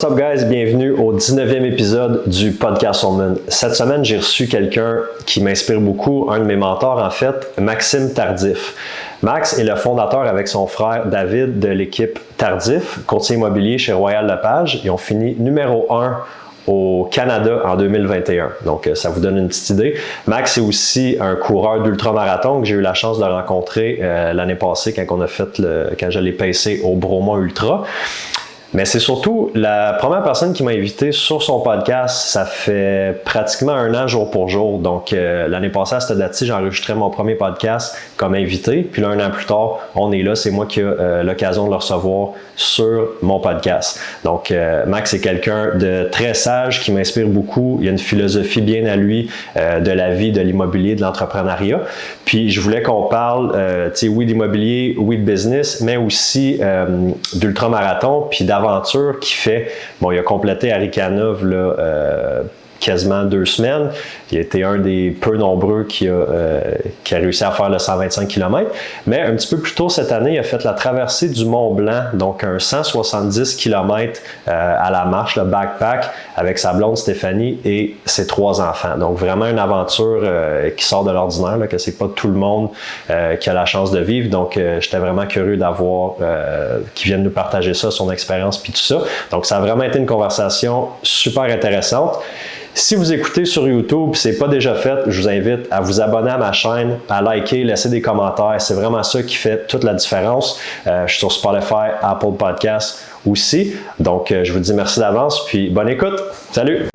What's up guys, bienvenue au 19e épisode du Podcast Soulman. Cette semaine, j'ai reçu quelqu'un qui m'inspire beaucoup, un de mes mentors en fait, Maxime Tardif. Max est le fondateur avec son frère David de l'équipe Tardif, courtier immobilier chez Royal Lepage. Ils ont fini numéro 1 au Canada en 2021. Donc, ça vous donne une petite idée. Max est aussi un coureur d'ultramarathon que j'ai eu la chance de rencontrer l'année passée quand je l'ai pacé au Bromont Ultra. Mais c'est surtout la première personne qui m'a invité sur son podcast. Ça fait pratiquement 1 an jour pour jour. Donc, l'année passée, à cette date-ci, j'ai enregistré mon premier podcast comme invité. Puis là, 1 an plus tard, on est là. C'est moi qui ai l'occasion de le recevoir sur mon podcast. Donc, Max est quelqu'un de très sage qui m'inspire beaucoup. Il a une philosophie bien à lui de la vie, de l'immobilier, de l'entrepreneuriat. Puis, je voulais qu'on parle, oui d'immobilier, oui de business, mais aussi d'ultramarathon, puis d'aventure qu'il fait. Bon, il a complété Arikanov là, quasiment 2 semaines. Il a été un des peu nombreux qui a réussi à faire le 125 km. Mais un petit peu plus tôt cette année, il a fait la traversée du Mont-Blanc, donc un 170 km à la marche, le backpack, avec sa blonde Stéphanie et ses 3 enfants. Donc vraiment une aventure qui sort de l'ordinaire, là, que c'est pas tout le monde qui a la chance de vivre. Donc j'étais vraiment curieux d'avoir qu'il vienne nous partager ça, son expérience puis tout ça. Donc ça a vraiment été une conversation super intéressante. Si vous écoutez sur YouTube, c'est pas déjà fait, je vous invite à vous abonner à ma chaîne, à liker, laisser des commentaires. C'est vraiment ça qui fait toute la différence. Je suis sur Spotify, Apple Podcasts aussi. Donc, je vous dis merci d'avance, puis bonne écoute. Salut!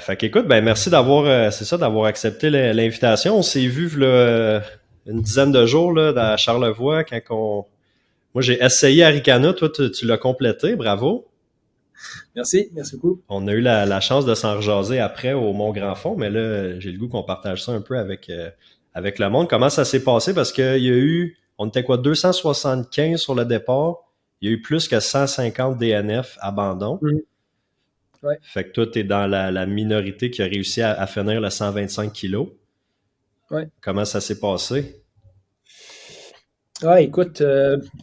Fait qu'écoute, ben merci d'avoir accepté l'invitation. On s'est vu là, une dizaine de jours là, à Charlevoix moi j'ai essayé Arikana, toi tu l'as complété, bravo. Merci beaucoup. On a eu la chance de s'en rejaser après au Mont-Grand-Fond, mais là j'ai le goût qu'on partage ça un peu avec le monde. Comment ça s'est passé? Parce qu'il y a eu, on était 275 sur le départ, il y a eu plus que 150 DNF abandon. Ouais. Fait que toi, tu es dans la minorité qui a réussi à finir le 125 kilos. Ouais. Comment ça s'est passé? Ah, écoute, tu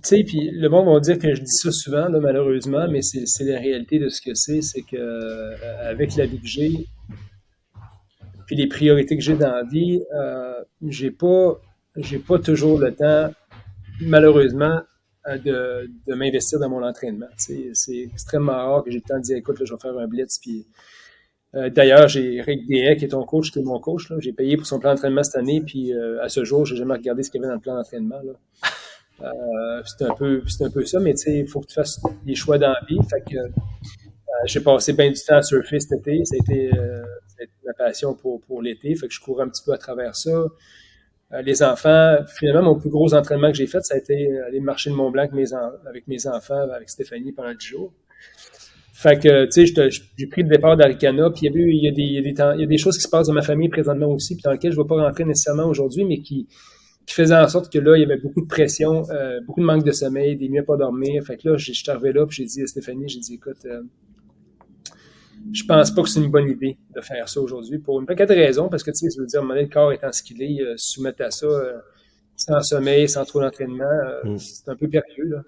sais, puis le monde va dire que je dis ça souvent, là, malheureusement, mais c'est la réalité de ce que c'est que avec la vie que j'ai, puis les priorités que j'ai dans la vie, j'ai pas toujours le temps, malheureusement, de m'investir dans mon entraînement. C'est extrêmement rare que j'ai le temps de dire, écoute, là, je vais faire un blitz, puis d'ailleurs, j'ai Rick Deshaies, qui est ton coach, qui est mon coach, là. J'ai payé pour son plan d'entraînement cette année, puis à ce jour, j'ai jamais regardé ce qu'il y avait dans le plan d'entraînement, là. C'est un peu ça, mais tu sais, il faut que tu fasses des choix dans la vie. Fait que j'ai passé bien du temps à surfer cet été. Ça a été ma passion pour l'été. Fait que je courais un petit peu à travers ça. Les enfants, finalement, mon plus gros entraînement que j'ai fait, ça a été aller marcher le Mont-Blanc avec mes enfants, avec Stéphanie pendant 10 jours. Fait que, tu sais, j'ai pris le départ d'Arikana, puis il y a des choses qui se passent dans ma famille présentement aussi, puis dans lesquelles je ne vais pas rentrer nécessairement aujourd'hui, mais qui faisaient en sorte que là, il y avait beaucoup de pression, beaucoup de manque de sommeil, des nuits à pas dormir. Fait que là, je suis arrivé là, puis j'ai dit à Stéphanie, j'ai dit, écoute, je pense pas que c'est une bonne idée de faire ça aujourd'hui, pour une paquet de raisons, parce que, tu sais, je veux dire, à un moment donné, le corps étant ce qu'il est, soumettre à ça, sans sommeil, sans trop d'entraînement, c'est un peu périlleux, là.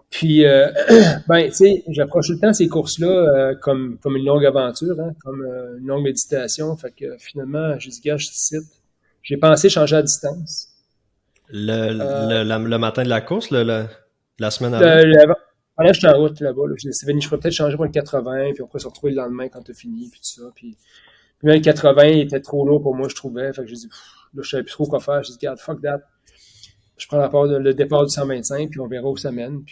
Puis, ben, tu sais, j'approche tout le temps ces courses-là comme une longue aventure, hein, comme une longue méditation. Fait que finalement, j'ai dit, gars, je te cite. J'ai pensé changer à distance. Le matin de la course, la semaine avant? Pendant que j'étais en route là-bas, là, j'ai dit, Stéphanie, je pourrais peut-être changer pour le 80, puis on pourrait se retrouver le lendemain quand t'as fini, puis tout ça. Puis même le 80, il était trop lourd pour moi, je trouvais. Fait que j'ai dit, là, je savais plus trop quoi faire. J'ai dit, regarde, fuck that. Je prends le départ du 125, puis on verra où ça mène.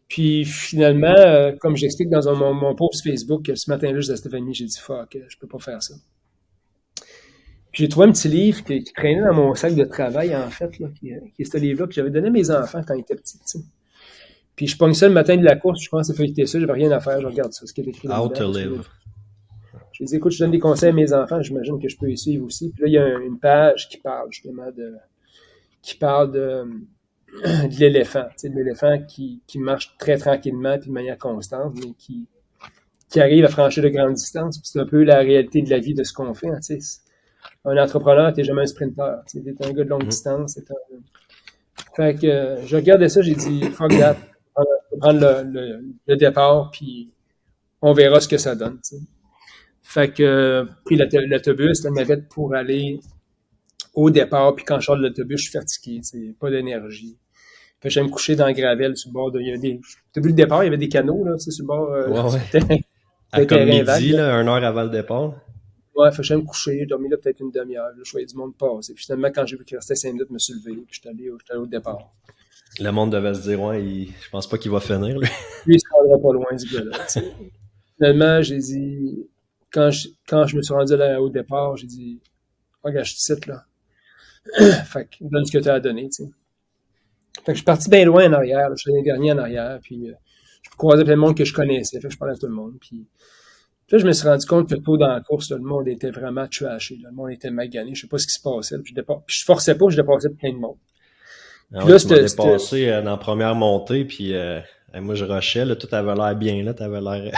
Puis finalement, comme j'explique dans mon post Facebook, ce matin-là, je disais à Stéphanie, j'ai dit, fuck, je peux pas faire ça. Puis j'ai trouvé un petit livre qui traînait dans mon sac de travail, en fait, là, qui est ce livre-là que j'avais donné à mes enfants quand ils étaient petits. Tu sais. Puis je pogne ça le matin de la course, je commence à feuilleter ça, j'avais rien à faire, je regarde ça, ce qui est écrit How là-dedans. to live. Je dis, écoute, je donne des conseils à mes enfants, j'imagine que je peux y suivre aussi. Puis là, il y a une page qui parle justement de l'éléphant. Tu sais, de l'éléphant qui marche très tranquillement puis de manière constante, mais qui arrive à franchir de grandes distances. Puis c'est un peu la réalité de la vie de ce qu'on fait. Hein, tu sais. Un entrepreneur, t'es jamais un sprinter. Tu sais, t'es un gars de longue distance. Fait que je regardais ça, j'ai dit, fuck that. On va prendre le départ, puis on verra ce que ça donne. Tu sais. Fait que pris l'autobus, la navette pour aller au départ, puis quand je sors de l'autobus, je suis fatigué, tu sais, pas d'énergie. Fait que j'aime me coucher dans le gravel sur le bord de. T'as vu le départ, il y avait des canaux, là, tu sais, sur le bord À comme midi, vagues, là, 1 heure avant le départ. Ouais, fait que j'aime me coucher, j'ai dormi là peut-être une demi-heure, là, je voyais du monde passer. Puis finalement, quand j'ai vu qu'il restait 5 minutes, je me suis levé, puis j'étais allé au départ. Le monde devait se dire, ouais, je pense pas qu'il va finir, lui. Lui, il se rendrait pas loin du gars-là, tu sais. Finalement, j'ai dit, quand je me suis rendu là au départ, j'ai dit, regarde, je te cite là. Fait que donne ce que tu as à donner, tu sais. Fait que je suis parti bien loin en arrière, là, je suis l'année dernière en arrière, puis je croisais plein de monde que je connaissais, fait que je parlais à tout le monde, puis là, je me suis rendu compte que tôt dans la course, là, le monde était vraiment trashé, là, le monde était magané, je sais pas ce qui se passait, puis je forçais pas, je dépassais plein de monde. Ah ouais, là, tu m'as dépassé dans la première montée, puis moi, je rushais, là, tout avait l'air bien, là, t'avais l'air...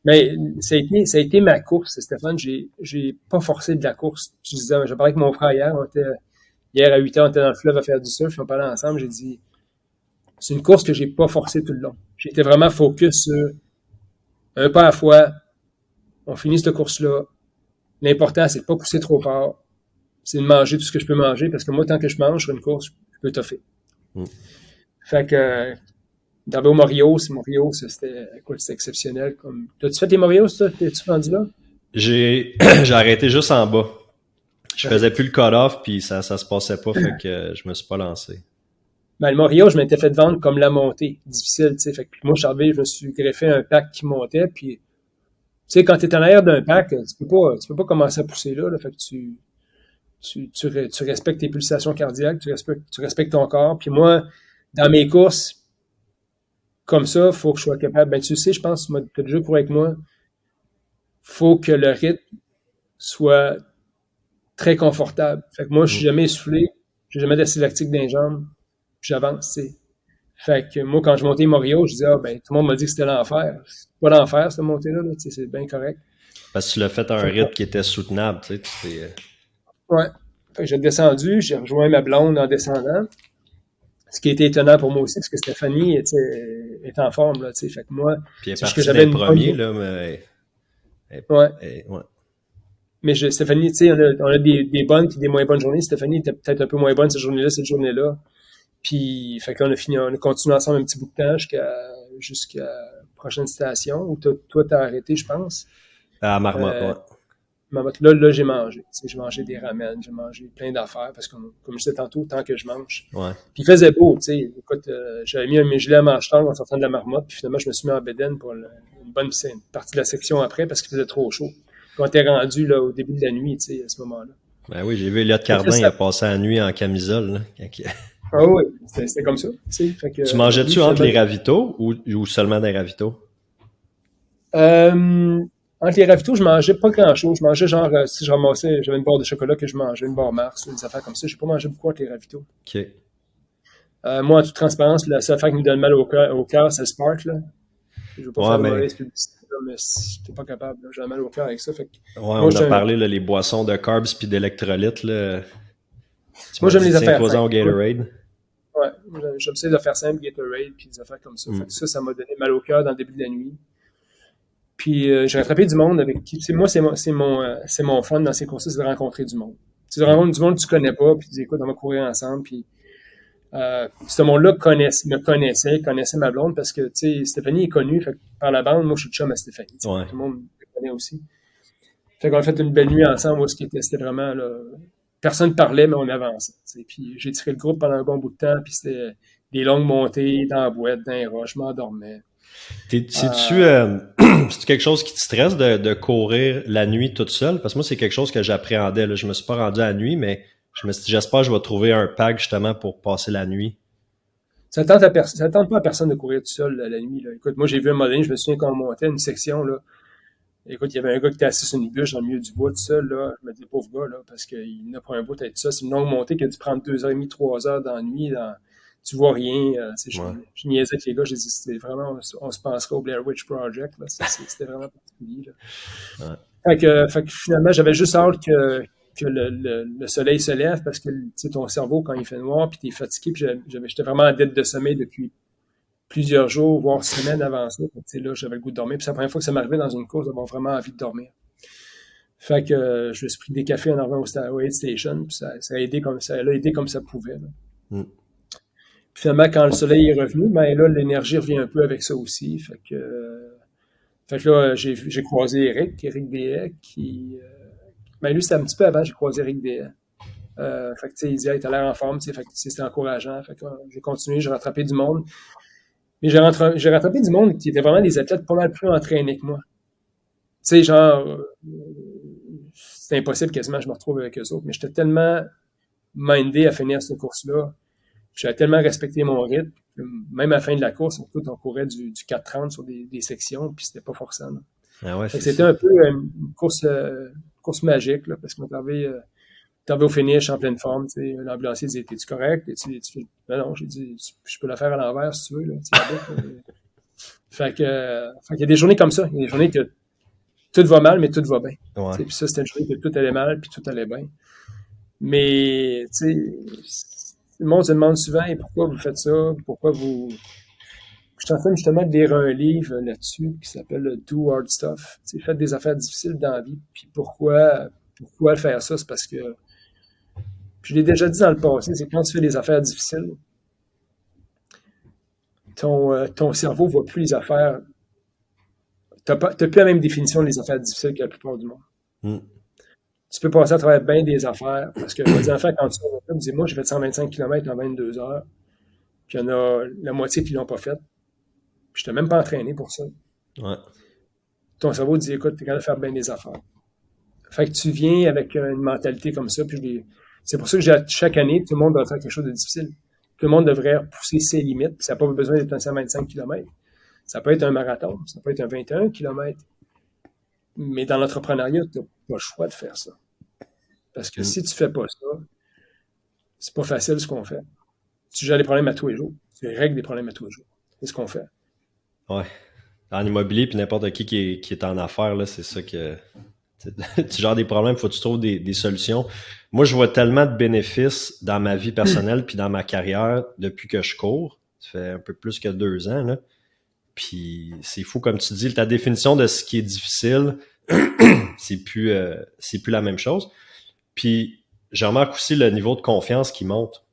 Mais ça a été ma course, Stéphane. J'ai pas forcé de la course. Je disais, je parlais avec mon frère hier. Hier à 8 h, on était dans le fleuve à faire du surf. On parlait ensemble. J'ai dit, c'est une course que j'ai pas forcée tout le long. J'étais vraiment focus sur un pas à la fois. On finit cette course-là. L'important, c'est de pas pousser trop fort. C'est de manger tout ce que je peux manger. Parce que moi, tant que je mange sur une course, je peux toffer. Fait que, dans le Morios, c'était exceptionnel. T'as-tu fait tes Morios, toi? T'es-tu rendu là? J'ai arrêté juste en bas. Je faisais plus le cut-off, puis ça se passait pas, fait que je me suis pas lancé. Ben, le Morio, je m'étais fait vendre comme la montée. Difficile, tu sais. Fait que moi, je suis arrivé, je me suis greffé un pack qui montait, puis, tu sais, quand t'es en arrière d'un pack, tu peux pas commencer à pousser là. Fait que tu respectes tes pulsations cardiaques, tu respectes ton corps. Puis moi, dans mes courses, comme ça, faut que je sois capable. Ben, tu sais, je pense, tu as déjà couru avec moi. Faut que le rythme soit très confortable. Fait que moi, je suis jamais essoufflé, j'ai jamais d'acide lactique dans les jambes, puis j'avance, tu sais. Fait que moi, quand je montais Morio, je disais, ah, ben, tout le monde m'a dit que c'était l'enfer. C'est pas l'enfer, cette montée-là, là, tu sais, c'est bien correct. Parce que tu l'as fait à un rythme qui était soutenable, tu sais. Ouais. Fait que j'ai descendu, j'ai rejoint ma blonde en descendant. Ce qui était étonnant pour moi aussi, parce que Stéphanie est en forme, là, tu sais. Fait que moi, puis elle est parce partie que j'avais des premiers, là, mais... Ouais. Mais Stéphanie, tu sais, on a des bonnes et des moins bonnes journées. Stéphanie était peut-être un peu moins bonne cette journée-là. Puis, fait qu'on on a continué ensemble un petit bout de temps jusqu'à la prochaine station où toi, t'as arrêté, je pense. À Marmotte, ouais. Marmotte, là, j'ai mangé. Tu sais, j'ai mangé des ramen, j'ai mangé plein d'affaires parce que, comme je disais tantôt, tant que je mange. Ouais. Puis il faisait beau, tu sais. Écoute, j'avais mis mes gilets à manche-longue en sortant de la Marmotte, puis finalement, je me suis mis en bédaine pour une bonne partie de la section après parce qu'il faisait trop chaud. Quand t'es rendu là, au début de la nuit, tu sais, à ce moment-là. Ben oui, j'ai vu Elliot Cardin, il a passé la nuit en camisole. Là, Ah oui, c'était comme ça. Tu sais, fait que, tu mangeais-tu entre les ravitaux ou seulement des ravitaux? Entre les ravitaux, je mangeais pas grand-chose. Je mangeais genre, si je ramassais, j'avais une barre de chocolat que je mangeais, une barre Mars, des affaires comme ça. J'ai pas mangé beaucoup entre les ravitaux. OK. Moi, en toute transparence, la seule affaire qui me donne mal au cœur, c'est le Spark, là. Je veux pas faire de mauvaise publicité, là, mais j'étais pas capable. J'ai mal au cœur avec ça. Fait que, moi, on a parlé, là, les boissons de carbs puis d'électrolytes, là. Moi, j'aime les affaires. Tiens-toi au Gatorade. Ouais, j'essaie de faire simple, Gatorade, puis des affaires comme ça. Fait que ça m'a donné mal au cœur dans le début de la nuit. Puis j'ai rattrapé du monde avec qui. Moi, c'est mon fun dans ces courses, c'est de rencontrer du monde. Tu rencontres du monde que tu connais pas, puis tu dis écoute, on va courir ensemble. Puis ce monde-là me connaissait ma blonde parce que tu sais, Stéphanie est connue, fait que par la bande, moi je suis chum à Stéphanie. Ouais. Tout le monde me connaît aussi. Fait qu'on a fait une belle nuit ensemble où c'était vraiment là. Personne ne parlait, mais on avançait. T'sais. Puis j'ai tiré le groupe pendant un bon bout de temps, puis c'était des longues montées dans la boîte, dans les roches, je m'endormais. C'est-tu c'est quelque chose qui te stresse de courir la nuit toute seule? Parce que moi, c'est quelque chose que j'appréhendais. Là. Je me suis pas rendu à la nuit, mais je me suis dit, j'espère que je vais trouver un pack justement pour passer la nuit. Ça tente pas à personne de courir tout seul la nuit. Là. Écoute, moi, j'ai vu un moment donné, je me souviens quand on montait une section, là. Écoute, il y avait un gars qui était assis sur une bûche dans le milieu du bois tout seul, là. Je me dis, pauvre gars, là, parce qu'il n'a pas un bout à être ça. C'est une longue montée qui a dû prendre 2h30, 3 heures dans la nuit. Tu vois rien. Ouais. Je niaisais avec les gars, j'ai dit, c'était vraiment, on se penserait au Blair Witch Project, là. C'était vraiment particulier, là. Ouais. Fait que finalement, j'avais juste hâte que le soleil se lève parce que, tu sais, ton cerveau, quand il fait noir, puis t'es fatigué, puis j'étais vraiment en dette de sommeil depuis plusieurs jours, voire semaines avant ça. Tu sais, là, j'avais le goût de dormir. Puis c'est la première fois que ça m'arrivait dans une course d'avoir vraiment envie de dormir. Fait que je me suis pris des cafés en arrivant au aid station, puis ça a aidé comme ça pouvait. Là. Mm. Puis finalement, quand le soleil est revenu, ben là, l'énergie revient un peu avec ça aussi. Fait que là, j'ai croisé Eric Dehaye, ben lui, c'était un petit peu avant, j'ai croisé Eric Dehaye. Fait que tu sais, il disait, hey, t'as l'air en forme, tu sais, fait que c'était encourageant. Fait que j'ai continué, j'ai rattrapé du monde. Mais j'ai rattrapé du monde qui étaient vraiment des athlètes pas mal plus entraînés que moi. Tu sais, genre, c'est impossible quasiment, je me retrouve avec eux autres, mais j'étais tellement mindé à finir cette course-là. J'avais tellement respecté mon rythme. Même à la fin de la course, on courait du 4:30 sur des sections, puis c'était pas forcément. Ah ouais, Fait que c'est c'était ça. un peu une course magique, là, parce qu'on t'arrivais au finish en pleine forme, tu sais, l'ambulancier disait, t'es-tu correct? Ben non, j'ai dit, je peux la faire à l'envers si tu veux, là, tu sais, la boucle, fait qu'il y a des journées comme ça. Il y a des journées que tout va mal, mais tout va bien. Ouais. Puis ça, c'était une journée que tout allait mal, puis tout allait bien. Mais, tu sais, le monde se demande souvent, et pourquoi vous faites ça? Pourquoi vous... Je suis en train justement de lire un livre là-dessus qui s'appelle Do Hard Stuff. Tu sais, faites des affaires difficiles dans la vie. Puis pourquoi faire ça? C'est parce que, je l'ai déjà dit dans le passé, c'est quand tu fais des affaires difficiles, ton cerveau voit plus les affaires. T'as plus la même définition des affaires difficiles que la plupart du monde. Mm. Tu peux passer à travers bien des affaires, parce que des affaires, quand tu me dis, moi, j'ai fait 125 km en 22 heures, puis il y en a la moitié qui l'ont pas fait, puis je t'ai même pas entraîné pour ça. Ouais. Ton cerveau dit, écoute, t'es capable de faire bien des affaires. Fait que tu viens avec une mentalité comme ça, puis c'est pour ça que chaque année, tout le monde doit faire quelque chose de difficile. Tout le monde devrait pousser ses limites, puis ça n'a pas besoin d'être un 125 km. Ça peut être un marathon, ça peut être un 21 km. Mais dans l'entrepreneuriat, tu n'as pas le choix de faire ça. Parce que Mm. si tu fais pas ça, c'est pas facile ce qu'on fait. Tu gères les problèmes à tous les jours. Tu règles des problèmes à tous les jours. C'est ce qu'on fait. Ouais. En immobilier, puis n'importe qui est en affaires, là, c'est ça que tu gères des problèmes, faut que tu trouves des solutions. Moi, je vois tellement de bénéfices dans ma vie personnelle puis dans ma carrière depuis que je cours. Ça fait un peu plus que 2 ans, là. Puis c'est fou, comme tu dis, ta définition de ce qui est difficile, c'est plus la même chose. Puis je remarque aussi le niveau de confiance qui monte.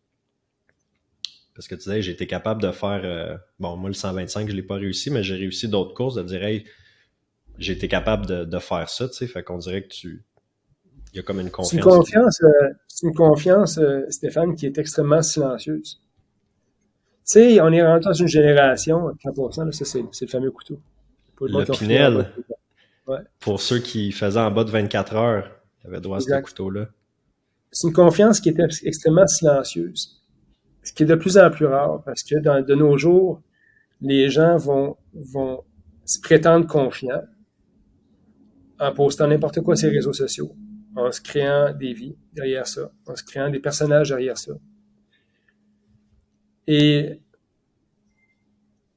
Parce que tu disais, j'ai été capable de faire, bon, moi le 125, je l'ai pas réussi, mais j'ai réussi d'autres courses, de dire, hey, j'ai été capable de faire ça, tu sais. Fait qu'on dirait que il y a comme une C'est une confiance qui... confiance, Stéphane, qui est extrêmement silencieuse. Tu sais, on est rentré dans une génération, 100%, là, ça, c'est le fameux couteau. Pour le monde Le qui ont fini en bas Pinel, de... Ouais, pour ceux qui faisaient en bas de 24 heures, il avait droit à ce exact. couteau-là. C'est une confiance qui est extrêmement silencieuse. Ce qui est de plus en plus rare, parce que de nos jours, les gens vont se prétendre confiants en postant n'importe quoi sur les réseaux sociaux, en se créant des vies derrière ça, en se créant des personnages derrière ça. Et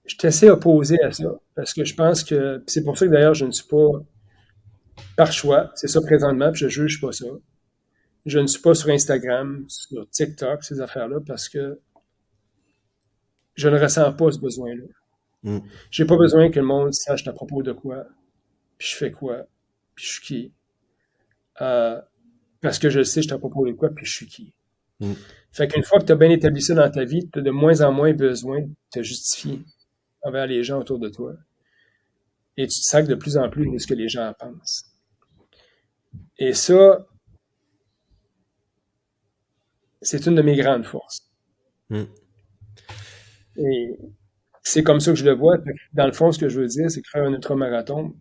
je suis assez opposé à ça, parce que je pense que, c'est pour ça que d'ailleurs je ne suis pas par choix, c'est ça présentement, puis je juge pas ça. Je ne suis pas sur Instagram, sur TikTok, ces affaires-là, parce que je ne ressens pas ce besoin-là. Mm. J'ai pas besoin que le monde sache à propos de quoi, puis je fais quoi, puis je suis qui. Euh, Parce que je sais je suis à propos de quoi, puis je suis qui. Mm. Fait qu'une fois que tu as bien établi ça dans ta vie, tu as de moins en moins besoin de te justifier envers les gens autour de toi. Et tu te sacs de plus en plus de ce que les gens pensent. Et ça, c'est une de mes grandes forces. Mm. Et c'est comme ça que je le vois. Dans le fond, ce que je veux dire, c'est que faire un ultramarathon,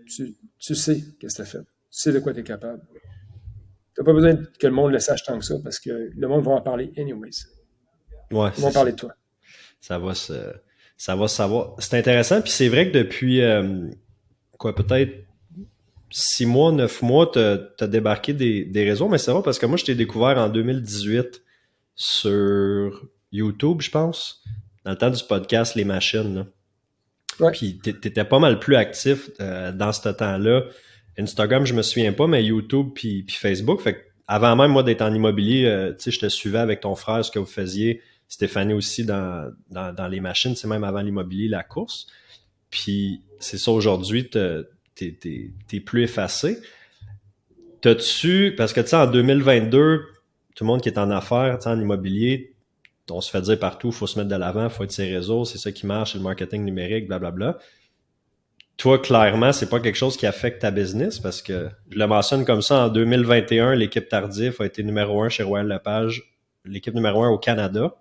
tu sais qu'est-ce que tu as fait. Tu sais de quoi tu es capable. Tu n'as pas besoin que le monde le sache tant que ça, parce que le monde va en parler anyways. Ouais, Ils vont c'est ça. parler de toi. Ça va se, ça va se savoir. C'est intéressant, puis c'est vrai que depuis, peut-être 6 mois, 9 mois, t'as débarqué des réseaux, mais c'est vrai parce que moi, je t'ai découvert en 2018 sur YouTube, je pense, dans le temps du podcast Les Machines, là. Ouais. Puis t'étais pas mal plus actif dans ce temps-là. Instagram, je me souviens pas, mais YouTube puis Facebook. Fait que avant même moi d'être en immobilier, tu sais, je te suivais avec ton frère, ce que vous faisiez. Stéphanie aussi dans les machines, c'est même avant l'immobilier, la course. Puis c'est ça aujourd'hui, t'es plus effacé. T'as-tu, parce que tu sais, en 2022, tout le monde qui est en affaires, tu sais, en immobilier, on se fait dire partout, il faut se mettre de l'avant, il faut être sur les réseaux, c'est ça qui marche, c'est le marketing numérique, blablabla. Toi, clairement, c'est pas quelque chose qui affecte ta business parce que je le mentionne comme ça, en 2021, l'équipe Tardif a été numéro 1 chez Royal Lepage, l'équipe numéro 1 au Canada.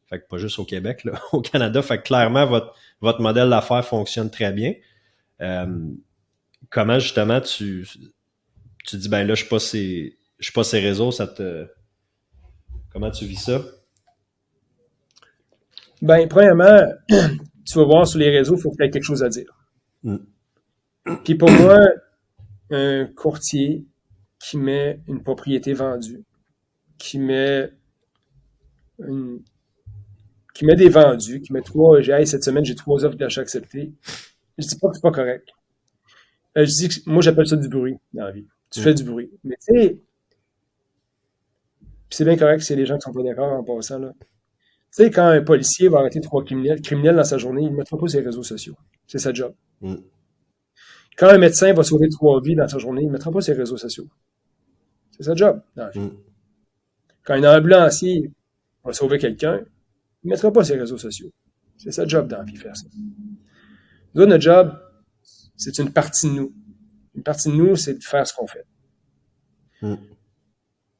Fait que pas juste au Québec, là, au Canada. Fait que clairement, votre modèle d'affaires fonctionne très bien. Euh, comment justement tu dis, ben là, je suis pas ces réseaux, comment tu vis ça? Ben, premièrement, tu vas voir sur les réseaux, il faut que tu aies quelque chose à dire. Mm. Puis pour moi, un courtier qui met une propriété vendue, qui met une, qui met des vendus, qui met cette semaine, j'ai 3 offres d'achat acceptées. Je dis pas que c'est pas correct. Je dis que moi, j'appelle ça du bruit dans la vie. Tu fais du bruit. Mais tu sais, c'est bien correct si c'est les gens qui sont pas d'accord en passant, là. Tu sais, quand un policier va arrêter 3 criminels dans sa journée, il ne mettra pas sur les réseaux sociaux. C'est sa job. Mm. Quand un médecin va sauver 3 vies dans sa journée, il ne mettra pas sur les réseaux sociaux. C'est sa job dans la vie. Mm. Quand un ambulancier va sauver quelqu'un, il ne mettra pas sur les réseaux sociaux. C'est sa job dans la vie, faire ça. Nous, notre job, c'est une partie de nous. Une partie de nous, c'est de faire ce qu'on fait. Mm.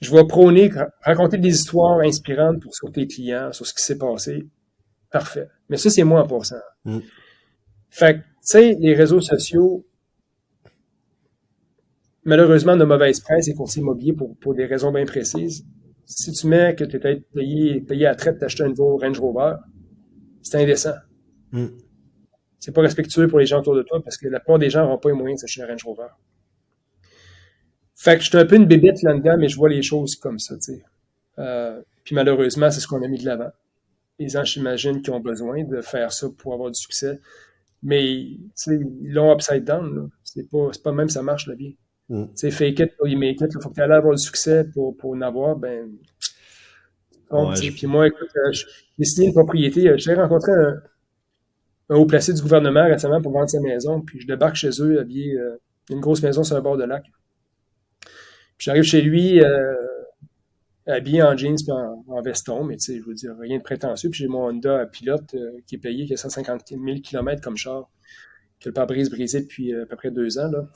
Je vais prôner, raconter des histoires inspirantes sur tes clients, sur ce qui s'est passé. Parfait. Mais ça, c'est moi en passant. Mm. Fait que, tu sais, les réseaux sociaux, malheureusement, de mauvaise presse et courtiers immobiliers pour des raisons bien précises. Si tu mets que tu es payé à la traite d'acheter un nouveau Range Rover, c'est indécent. Mm. C'est pas respectueux pour les gens autour de toi parce que la plupart des gens n'auront pas les moyens de s'acheter un Range Rover. Fait que je suis un peu une bébête là-dedans, mais je vois les choses comme ça, tu sais. Puis malheureusement, c'est ce qu'on a mis de l'avant. Les gens, j'imagine, qui ont besoin de faire ça pour avoir du succès. Mais, tu sais, ils l'ont upside down, là. C'est pas même ça marche, la vie. Mm. Tu sais, fake it till you make it. Il faut que tu ailles avoir du succès pour en avoir. Ben, Ouais, puis moi, écoute, j'ai signé une propriété. J'ai rencontré un haut placé du gouvernement récemment pour vendre sa maison. Puis je débarque chez eux, habillé, une grosse maison sur un bord de lac. Puis j'arrive chez lui, habillé en jeans puis en veston, mais tu sais, je veux dire, rien de prétentieux. Puis j'ai mon Honda pilote qui est payé, qui a 150 000 km comme char, qui a le pare-brise brisé depuis à peu près 2 ans, là.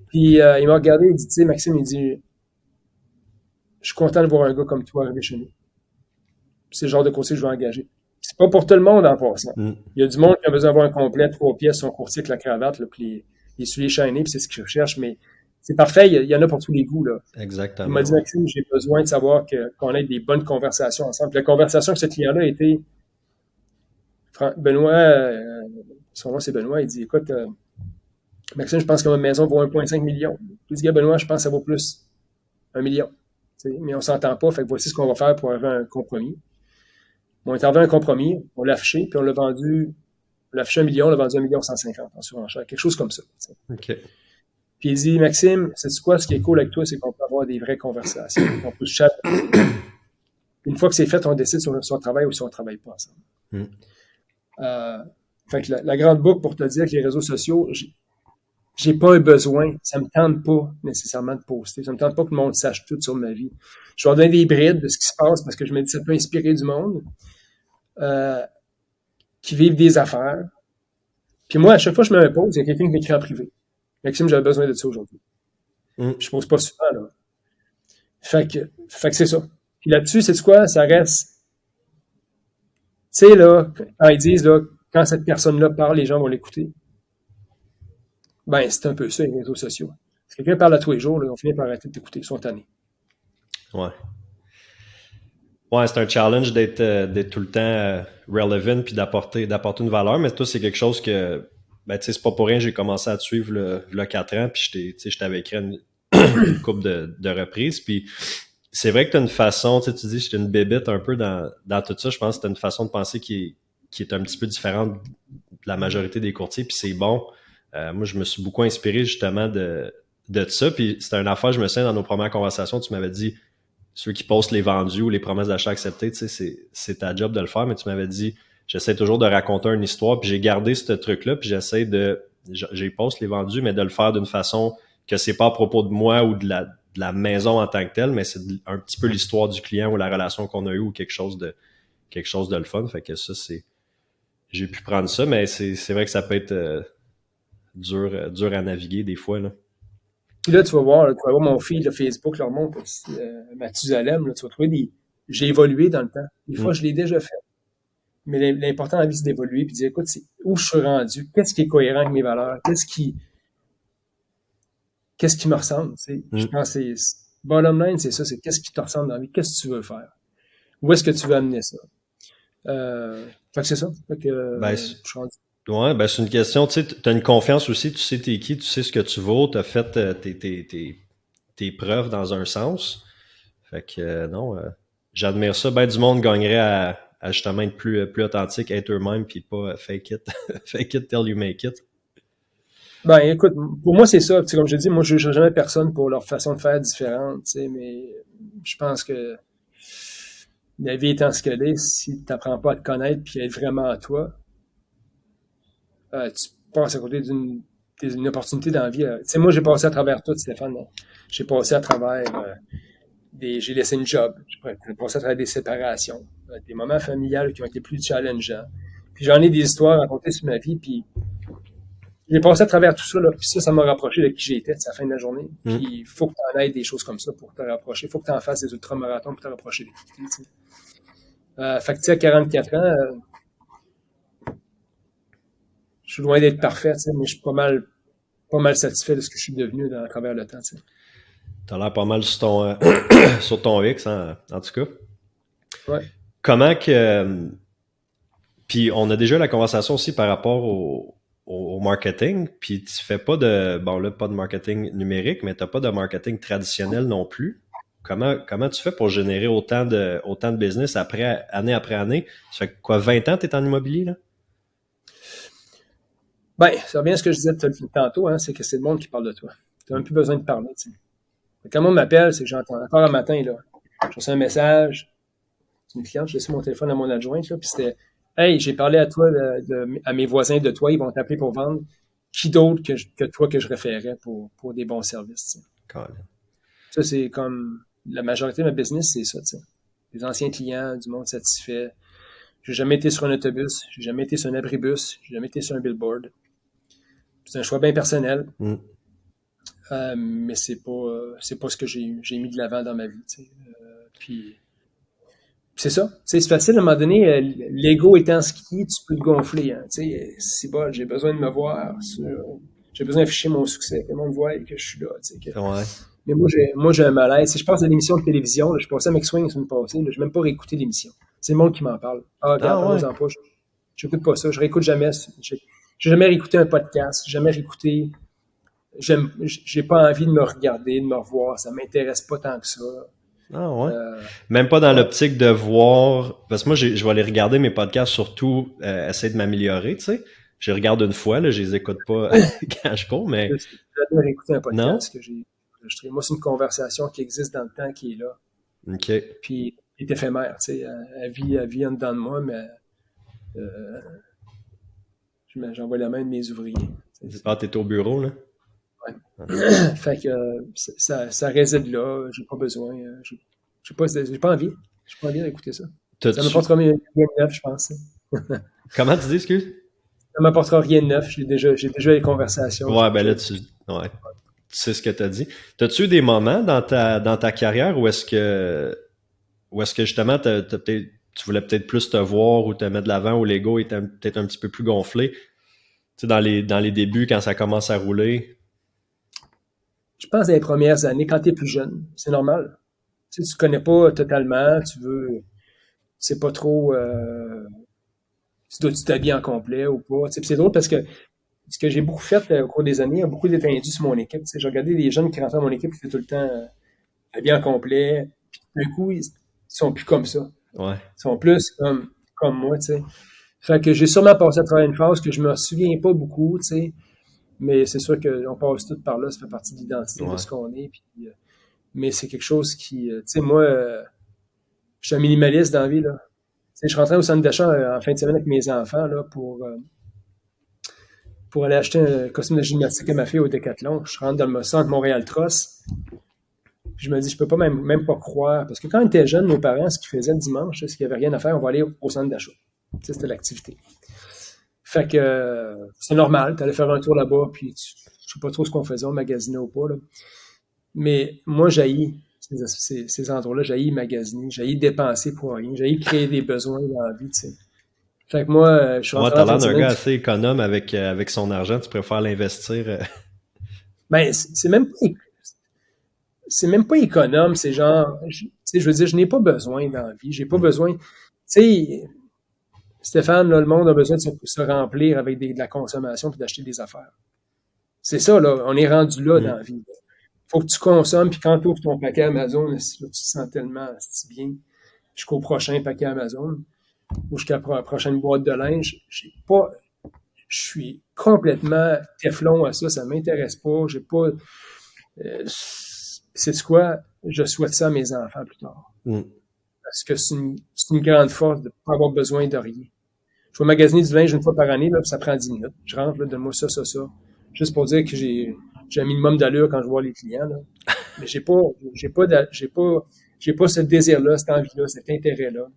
Puis il m'a regardé, il dit, tu sais, Maxime, il dit, je suis content de voir un gars comme toi arriver chez nous. Puis c'est le genre de courtier que je veux engager. C'est pas pour tout le monde en passant. Mm. Il y a du monde qui a besoin d'avoir un complet, 3 pièces, son courtier avec la cravate, là, puis les souliers chaînés, puis c'est ce qu'il recherche, mais c'est parfait, il y en a pour tous les goûts, là. Exactement. Il m'a dit, Maxime, j'ai besoin de savoir qu'on ait des bonnes conversations ensemble. Puis la conversation avec ce client-là a été, Benoît, son nom c'est Benoît, il dit, écoute, Maxime, je pense que ma maison vaut 1,5 million. Je dis, Benoît, je pense que ça vaut plus 1 million. T'sais, mais on s'entend pas, fait que voici ce qu'on va faire pour arriver à un compromis. On est arrivé à un compromis, on l'a affiché, puis on l'a vendu, on l'a affiché 1 million, on l'a vendu 1,150 million en surenchère, quelque chose comme ça. T'sais. OK. Puis il dit, Maxime, sais-tu quoi, ce qui est cool avec toi, c'est qu'on peut avoir des vraies conversations. On peut se chatter. Une fois que c'est fait, on décide si on travaille ou si on travaille pas ensemble. Mm. Fait que la grande boucle pour te dire que les réseaux sociaux, j'ai pas un besoin. Ça me tente pas nécessairement de poster. Ça me tente pas que le monde sache tout sur ma vie. Je vais donner des brides de ce qui se passe parce que je me dis que ça peut inspirer du monde qui vivent des affaires. Puis moi, à chaque fois que je me pose, il y a quelqu'un qui m'écrit en privé. Maxime, j'avais besoin de ça aujourd'hui. Mm. Je pose pas souvent, là. Fait que c'est ça. Puis là-dessus, c'est quoi? Ça reste. Tu sais, là, quand ils disent, là, quand cette personne-là parle, les gens vont l'écouter. Ben, c'est un peu ça, les réseaux sociaux. Si quelqu'un parle à tous les jours, là, on finit par arrêter d'écouter, ils sont tannés. Ouais. Ouais, c'est un challenge d'être tout le temps relevant puis d'apporter une valeur, mais toi, c'est quelque chose que, ben, tu sais, c'est pas pour rien, j'ai commencé à te suivre le 4 ans, puis je t'avais écrit une couple de reprises, puis c'est vrai que tu as une façon, tu dis, j'étais une bébête un peu dans tout ça, je pense que tu as une façon de penser qui est un petit peu différente de la majorité des courtiers, puis c'est bon. Moi, je me suis beaucoup inspiré justement de ça, puis c'était une affaire, je me souviens, dans nos premières conversations, tu m'avais dit, ceux qui postent les vendus ou les promesses d'achat acceptées, tu sais, c'est ta job de le faire, mais tu m'avais dit, j'essaie toujours de raconter une histoire, puis j'ai gardé ce truc-là, puis j'ai poste les vendus, mais de le faire d'une façon que c'est pas à propos de moi ou de la maison en tant que telle, mais c'est un petit peu l'histoire du client ou la relation qu'on a eue ou quelque chose de le fun. Fait que ça, j'ai pu prendre ça, mais c'est vrai que ça peut être dur à naviguer des fois, là. Puis là, tu vas voir mon feed de Facebook leur montre Mathusalem, là, tu vas trouver j'ai évolué dans le temps. Des fois, je l'ai déjà fait. Mais l'important dans la vie, c'est d'évoluer puis de dire, écoute, c'est où je suis rendu, qu'est-ce qui est cohérent avec mes valeurs, qu'est-ce qui me ressemble, tu sais. Je pense que bottom line, c'est ça, c'est qu'est-ce qui te ressemble dans la vie, qu'est-ce que tu veux faire, où est-ce que tu veux amener ça. Fait que c'est ça. Fait que Ben, je suis rendu. ouais, ben c'est une question, tu sais, t'as une confiance aussi, tu sais t'es qui, tu sais ce que tu vaux, t'as fait tes preuves dans un sens. Fait que non, j'admire ça. Ben du monde gagnerait à justement être plus authentique, être eux-mêmes, puis pas fake it, fake it till you make it. Ben, écoute, pour moi, c'est ça. Tu sais, comme je dis, moi, je ne jugerai jamais personne pour leur façon de faire différente, tu sais, mais je pense que la vie étant ce qu'elle est, si tu n'apprends pas à te connaître puis à être vraiment à toi, tu passes à côté d'une opportunité dans la vie. Tu sais, moi, j'ai passé à travers tout, Stéphane. Là. J'ai passé à travers j'ai laissé une job, j'ai passé à travers des séparations, des moments familiales qui ont été plus challengeants. Puis j'en ai des histoires à raconter sur ma vie, puis j'ai passé à travers tout ça, là, puis ça m'a rapproché de qui j'étais à la fin de la journée. Puis il faut que tu en aies des choses comme ça pour te rapprocher. Il faut que tu en fasses des ultramarathons pour te rapprocher de qui. Fait que tu sais, à 44 ans, je suis loin d'être parfait, mais je suis pas mal satisfait de ce que je suis devenu à travers le temps. T'sais. T'as l'air pas mal sur ton sur ton X, hein, en tout cas. Ouais. Comment que puis on a déjà la conversation aussi par rapport au marketing, puis tu fais pas pas de marketing numérique, mais t'as pas de marketing traditionnel non plus. Comment tu fais pour générer autant de business année après année? Ça fait quoi, 20 ans tu es en immobilier, là? Ben, ça revient à ce que je disais tantôt, hein, c'est que c'est le monde qui parle de toi. Tu n'as même plus besoin de parler. T'sais. Quand le monde m'appelle, c'est que j'entends encore un matin, là, je reçois un message, c'est une cliente, je laisse mon téléphone à mon adjointe, là, puis c'était hey, j'ai parlé à toi, à mes voisins de toi, ils vont t'appeler pour vendre. Qui d'autre que toi que je référais pour des bons services? Ça, c'est comme la majorité de ma business, c'est ça. T'sais. Des anciens clients, du monde satisfait. J'ai jamais été sur un autobus, j'ai jamais été sur un abribus, j'ai jamais été sur un billboard. C'est un choix bien personnel, mais c'est pas ce que j'ai mis de l'avant dans ma vie. Puis c'est ça. C'est facile à un moment donné, l'ego étant ce qui est, tu peux te gonfler. Hein, c'est bon, j'ai besoin de me voir, j'ai besoin d'afficher mon succès, que le monde voit que je suis là. Ouais. Mais moi, j'ai un malaise. Si je passe à l'émission de télévision, là, je passais à McSwing la semaine passée, je n'ai même pas réécouté l'émission. C'est le monde qui m'en parle. Ah, regarde, parlez-en pas. Je n'écoute pas ça. Je réécoute jamais. J'ai jamais réécouté un podcast. J'ai jamais réécouté. J'ai pas envie de me regarder, de me revoir. Ça m'intéresse pas tant que ça. Ah ouais. Même pas dans l'optique de voir. Parce que moi, je vais aller regarder mes podcasts, surtout essayer de m'améliorer, tu sais. Je les regarde une fois, là, je les écoute pas quand je cours, mais. J'ai réécouté un podcast que j'ai enregistré. Moi, c'est une conversation qui existe dans le temps, qui est là. OK. Puis, elle est éphémère, tu sais. Elle vit en dedans de moi, mais j'envoie la main de mes ouvriers. Ah, t'es au bureau, là? Ouais. Fait que ça réside là. J'ai pas besoin. J'ai pas envie. J'ai pas envie d'écouter ça. Ça m'apportera rien de neuf, je pense. Comment tu dis, excuse? Ça m'apportera rien de neuf. J'ai déjà les conversations. Ouais, ben là, tu sais ce que t'as dit. T'as-tu eu des moments dans ta carrière où est-ce que justement t'as tu voulais peut-être plus te voir ou te mettre de l'avant, ou l'ego était peut-être un petit peu plus gonflé? Tu sais, dans les débuts, quand ça commence à rouler. Je pense dans les premières années, quand tu es plus jeune, c'est normal. Tu sais, tu connais pas totalement, tu sais pas trop, tu dois tu t'habiller en complet ou pas. Tu sais, puis c'est drôle parce que ce que j'ai beaucoup fait au cours des années, il y a beaucoup d'état induit sur mon équipe. Tu sais, j'ai regardé les jeunes qui rentraient dans mon équipe qui étaient tout le temps habillés en complet. Puis d'un coup, ils sont plus comme ça. Ouais. Ils sont plus comme moi, tu sais. Fait que j'ai sûrement passé à travers une phase que je me souviens pas beaucoup, tu sais. Mais c'est sûr qu'on passe tout par là, ça fait partie de l'identité de ce qu'on est. Puis, mais c'est quelque chose qui, tu sais, moi, je suis un minimaliste dans la vie, là. Tu sais, je rentrais au centre d'achat en fin de semaine avec mes enfants, là, pour aller acheter un costume de gymnastique à ma fille au Décathlon. Je rentre dans le centre Montréal-Trosse. Puis je me dis, je peux pas même pas croire. Parce que quand on était jeunes, nos parents, ce qu'ils faisaient le dimanche, c'est qu'il n'y avait rien à faire, on va aller au centre d'achat. Ça, c'était l'activité. Fait que c'est normal, tu allais faire un tour là-bas, puis je sais pas trop ce qu'on faisait, on magasinait ou pas, là. Mais moi, j'haïs ces endroits-là, j'haïs magasiner, j'haïs dépenser pour rien, j'haïs créer des besoins dans la vie, tu sais. Fait que moi, je suis Ouais, rentré t'as en fin l'air de d'un semaine. gars assez économe avec son argent. Tu préfères l'investir. Ben, c'est même pas économe, c'est genre, tu sais, je veux dire, je n'ai pas besoin dans la vie, j'ai pas besoin, tu sais, Stéphane, là, le monde a besoin de se remplir avec de la consommation puis d'acheter des affaires. C'est ça, là, on est rendu là dans Mm. la vie. Faut que tu consommes, puis quand tu ouvres ton paquet Amazon, là, tu te sens tellement bien jusqu'au prochain paquet Amazon ou jusqu'à la prochaine boîte de linge. Je suis complètement Teflon à ça, ça m'intéresse pas. J'ai pas. C'est quoi? Je souhaite ça à mes enfants plus tard. Mm. Parce que c'est une grande force de ne pas avoir besoin de rien. Je vais magasiner du linge une fois par année, là, puis ça prend 10 minutes. Je rentre, là, donne-moi ça, ça, ça. Juste pour dire que j'ai un minimum d'allure quand je vois les clients, là. Mais j'ai pas ce désir-là, cette envie-là, cet intérêt-là.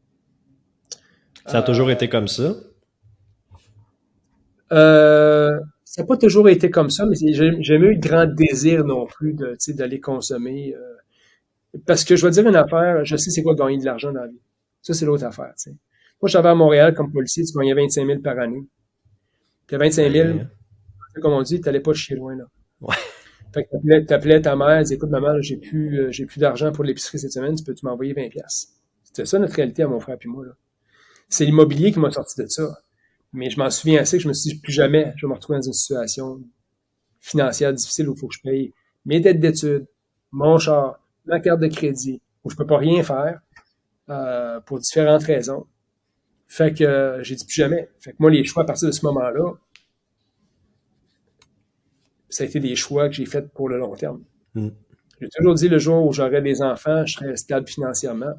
Ça a toujours été comme ça. Ça n'a pas toujours été comme ça, mais j'ai jamais eu de grand désir non plus de, tu sais, d'aller consommer. Parce que je vais dire une affaire, je sais c'est quoi gagner de l'argent dans la vie. Ça, c'est l'autre affaire, tu sais. Moi, j'avais à Montréal comme policier, tu gagnais 25 000 par année. Puis à 25 Aïe, 000, aïe, hein. comme on dit, tu n'allais pas chier loin, là. Ouais. Fait que t'appelais ta mère, dis, écoute, maman, là, j'ai plus d'argent pour l'épicerie cette semaine, tu m'envoyer 20 pièces. C'était ça notre réalité à mon frère et moi, là. C'est l'immobilier qui m'a sorti de ça. Mais je m'en souviens assez que je me suis dit, plus jamais je vais me retrouver dans une situation financière difficile où il faut que je paye mes dettes d'études, mon char, ma carte de crédit, où je peux pas rien faire, pour différentes raisons. Fait que j'ai dit plus jamais. Fait que moi, les choix à partir de ce moment-là, ça a été des choix que j'ai faits pour le long terme. Mm. J'ai toujours dit le jour où j'aurais des enfants, je serais stable financièrement.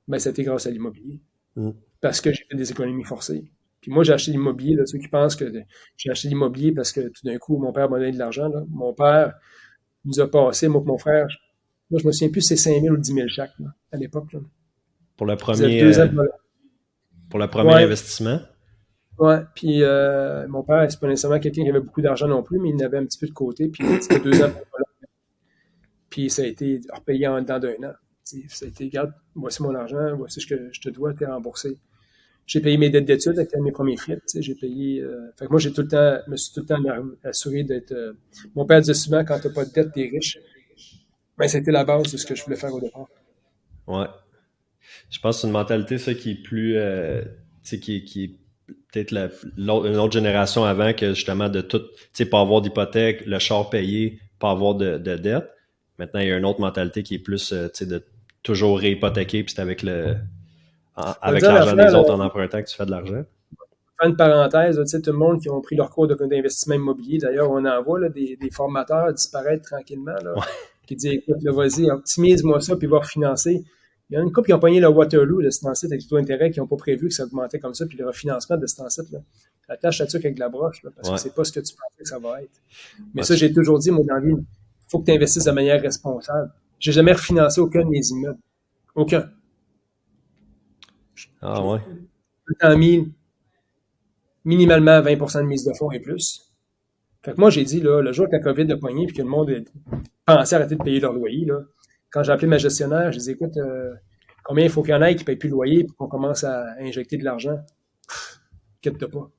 Ben, c'était grâce à l'immobilier. Mm. Parce que j'ai fait des économies forcées. Puis moi, j'ai acheté l'immobilier, là, ceux qui pensent que j'ai acheté l'immobilier parce que tout d'un coup, mon père m'a donné de l'argent, là. Mon père nous a passé, moi et mon frère, moi, je me souviens plus si c'est 5 000 ou 10 000 chaque, là, à l'époque, là. Pour le Vous avez premier, 2 ans pour le premier Ouais, investissement. ouais. Puis mon père, c'est pas nécessairement quelqu'un qui avait beaucoup d'argent non plus, mais il en avait un petit peu de côté. Puis c'était 2 ans pour moi. Puis ça a été repayé en dedans d'un an. T'sais, ça a été, regarde, voici mon argent, voici ce que je te dois, t'es remboursé. J'ai payé mes dettes d'études avec mes premiers frites. J'ai payé. Fait que moi, j'ai tout le temps, me suis tout le temps assuré d'être. Mon père disait souvent, quand t'as pas de dette, t'es riche. Ben, c'était la base de ce que je voulais faire au départ. Ouais. Je pense que c'est une mentalité, ça, qui est plus. Tu sais, qui est peut-être une autre génération avant que justement de tout. Tu sais, pas avoir d'hypothèque, le char payé, pas avoir de dette. Maintenant, il y a une autre mentalité qui est plus, tu sais, de toujours réhypothéquer, puis c'est avec Je vais avec dire l'argent l'affaire, des là, autres en empruntant que tu fais de l'argent. faire une parenthèse, tu sais, tout le monde qui ont pris leur cours d'investissement immobilier, d'ailleurs, on en voit là, des formateurs disparaître tranquillement, là, Ouais. qui disent, écoute, là, vas-y, optimise-moi ça, puis va refinancer. Il y a une couple qui ont pogné le Waterloo, le cet ancien avec le taux d'intérêt, qui n'ont pas prévu que ça augmentait comme ça, puis le refinancement de cet ancien, là. Attache là-dessus avec de la broche, là, parce que Ouais. c'est pas ce que tu pensais que ça va être. Mais Ouais, ça, j'ai toujours dit, moi, dans la vie, il faut que tu investisses de manière responsable. J'ai jamais refinancé aucun de mes immeubles. Aucun. Ah ouais. J'ai tout le temps mis minimalement 20% de mise de fonds et plus. Fait que moi, j'ai dit, là, le jour que la COVID a pogné puis que le monde pensait arrêter de payer leur loyer, là, quand j'ai appelé ma gestionnaire, j'ai dit, écoute, Combien il faut qu'il y en ait qui ne payent plus le loyer pour qu'on commence à injecter de l'argent? Inquiète-toi pas.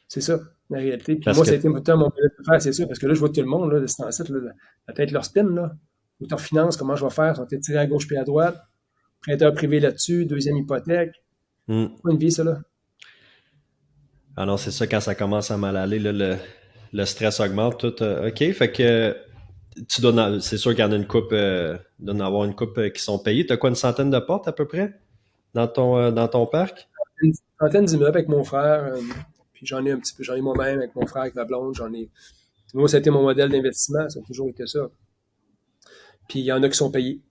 C'est ça, la réalité. Puis Parce moi, ça a que été mon modèle de faire, c'est ça, parce que là, je vois tout le monde, là, de cet ancêtre, là, la tête leur spin, là. Ou leur finance, comment je vais faire? Ils sont tirés à gauche puis à droite. Prêteur privé là-dessus, deuxième hypothèque. hmm. Pas une vie, ça, là. Ah non, c'est ça, quand ça commence à mal aller, là, le stress augmente. Tout, OK, fait que c'est sûr qu'il y en a une coupe, doit en avoir une coupe qui sont payées. Tu as quoi, une centaine de portes à peu près dans ton parc? Une trentaine d'immeubles avec mon frère. Puis j'en ai un petit peu, j'en ai moi-même avec mon frère, avec ma blonde. Moi, ça a été mon modèle d'investissement, ça a toujours été ça. Puis il y en a qui sont payés.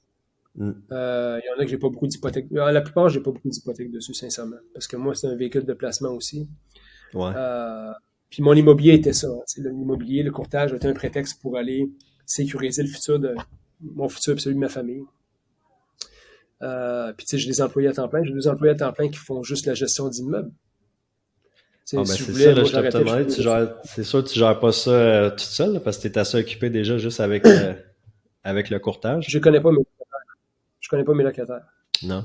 Hmm. Il y en a que j'ai pas beaucoup d'hypothèques. La plupart, j'ai pas beaucoup d'hypothèques dessus, sincèrement. Parce que moi, c'est un véhicule de placement aussi. Ouais. Puis mon immobilier était ça. L'immobilier, le courtage était un prétexte pour aller sécuriser le futur de mon futur et celui de ma famille. Puis tu sais, j'ai des employés à temps plein. J'ai deux employés à temps plein qui font juste la gestion d'immeubles. Ah, ben Si je c'est voulais, ça, là, moi, je te j'arrêtais. demandais, c'est sûr que tu gères pas ça toute seule, là, parce que tu es assez occupé déjà juste avec, avec le courtage. Je connais pas mes locataires. Je connais pas mes locataires. Non. Non.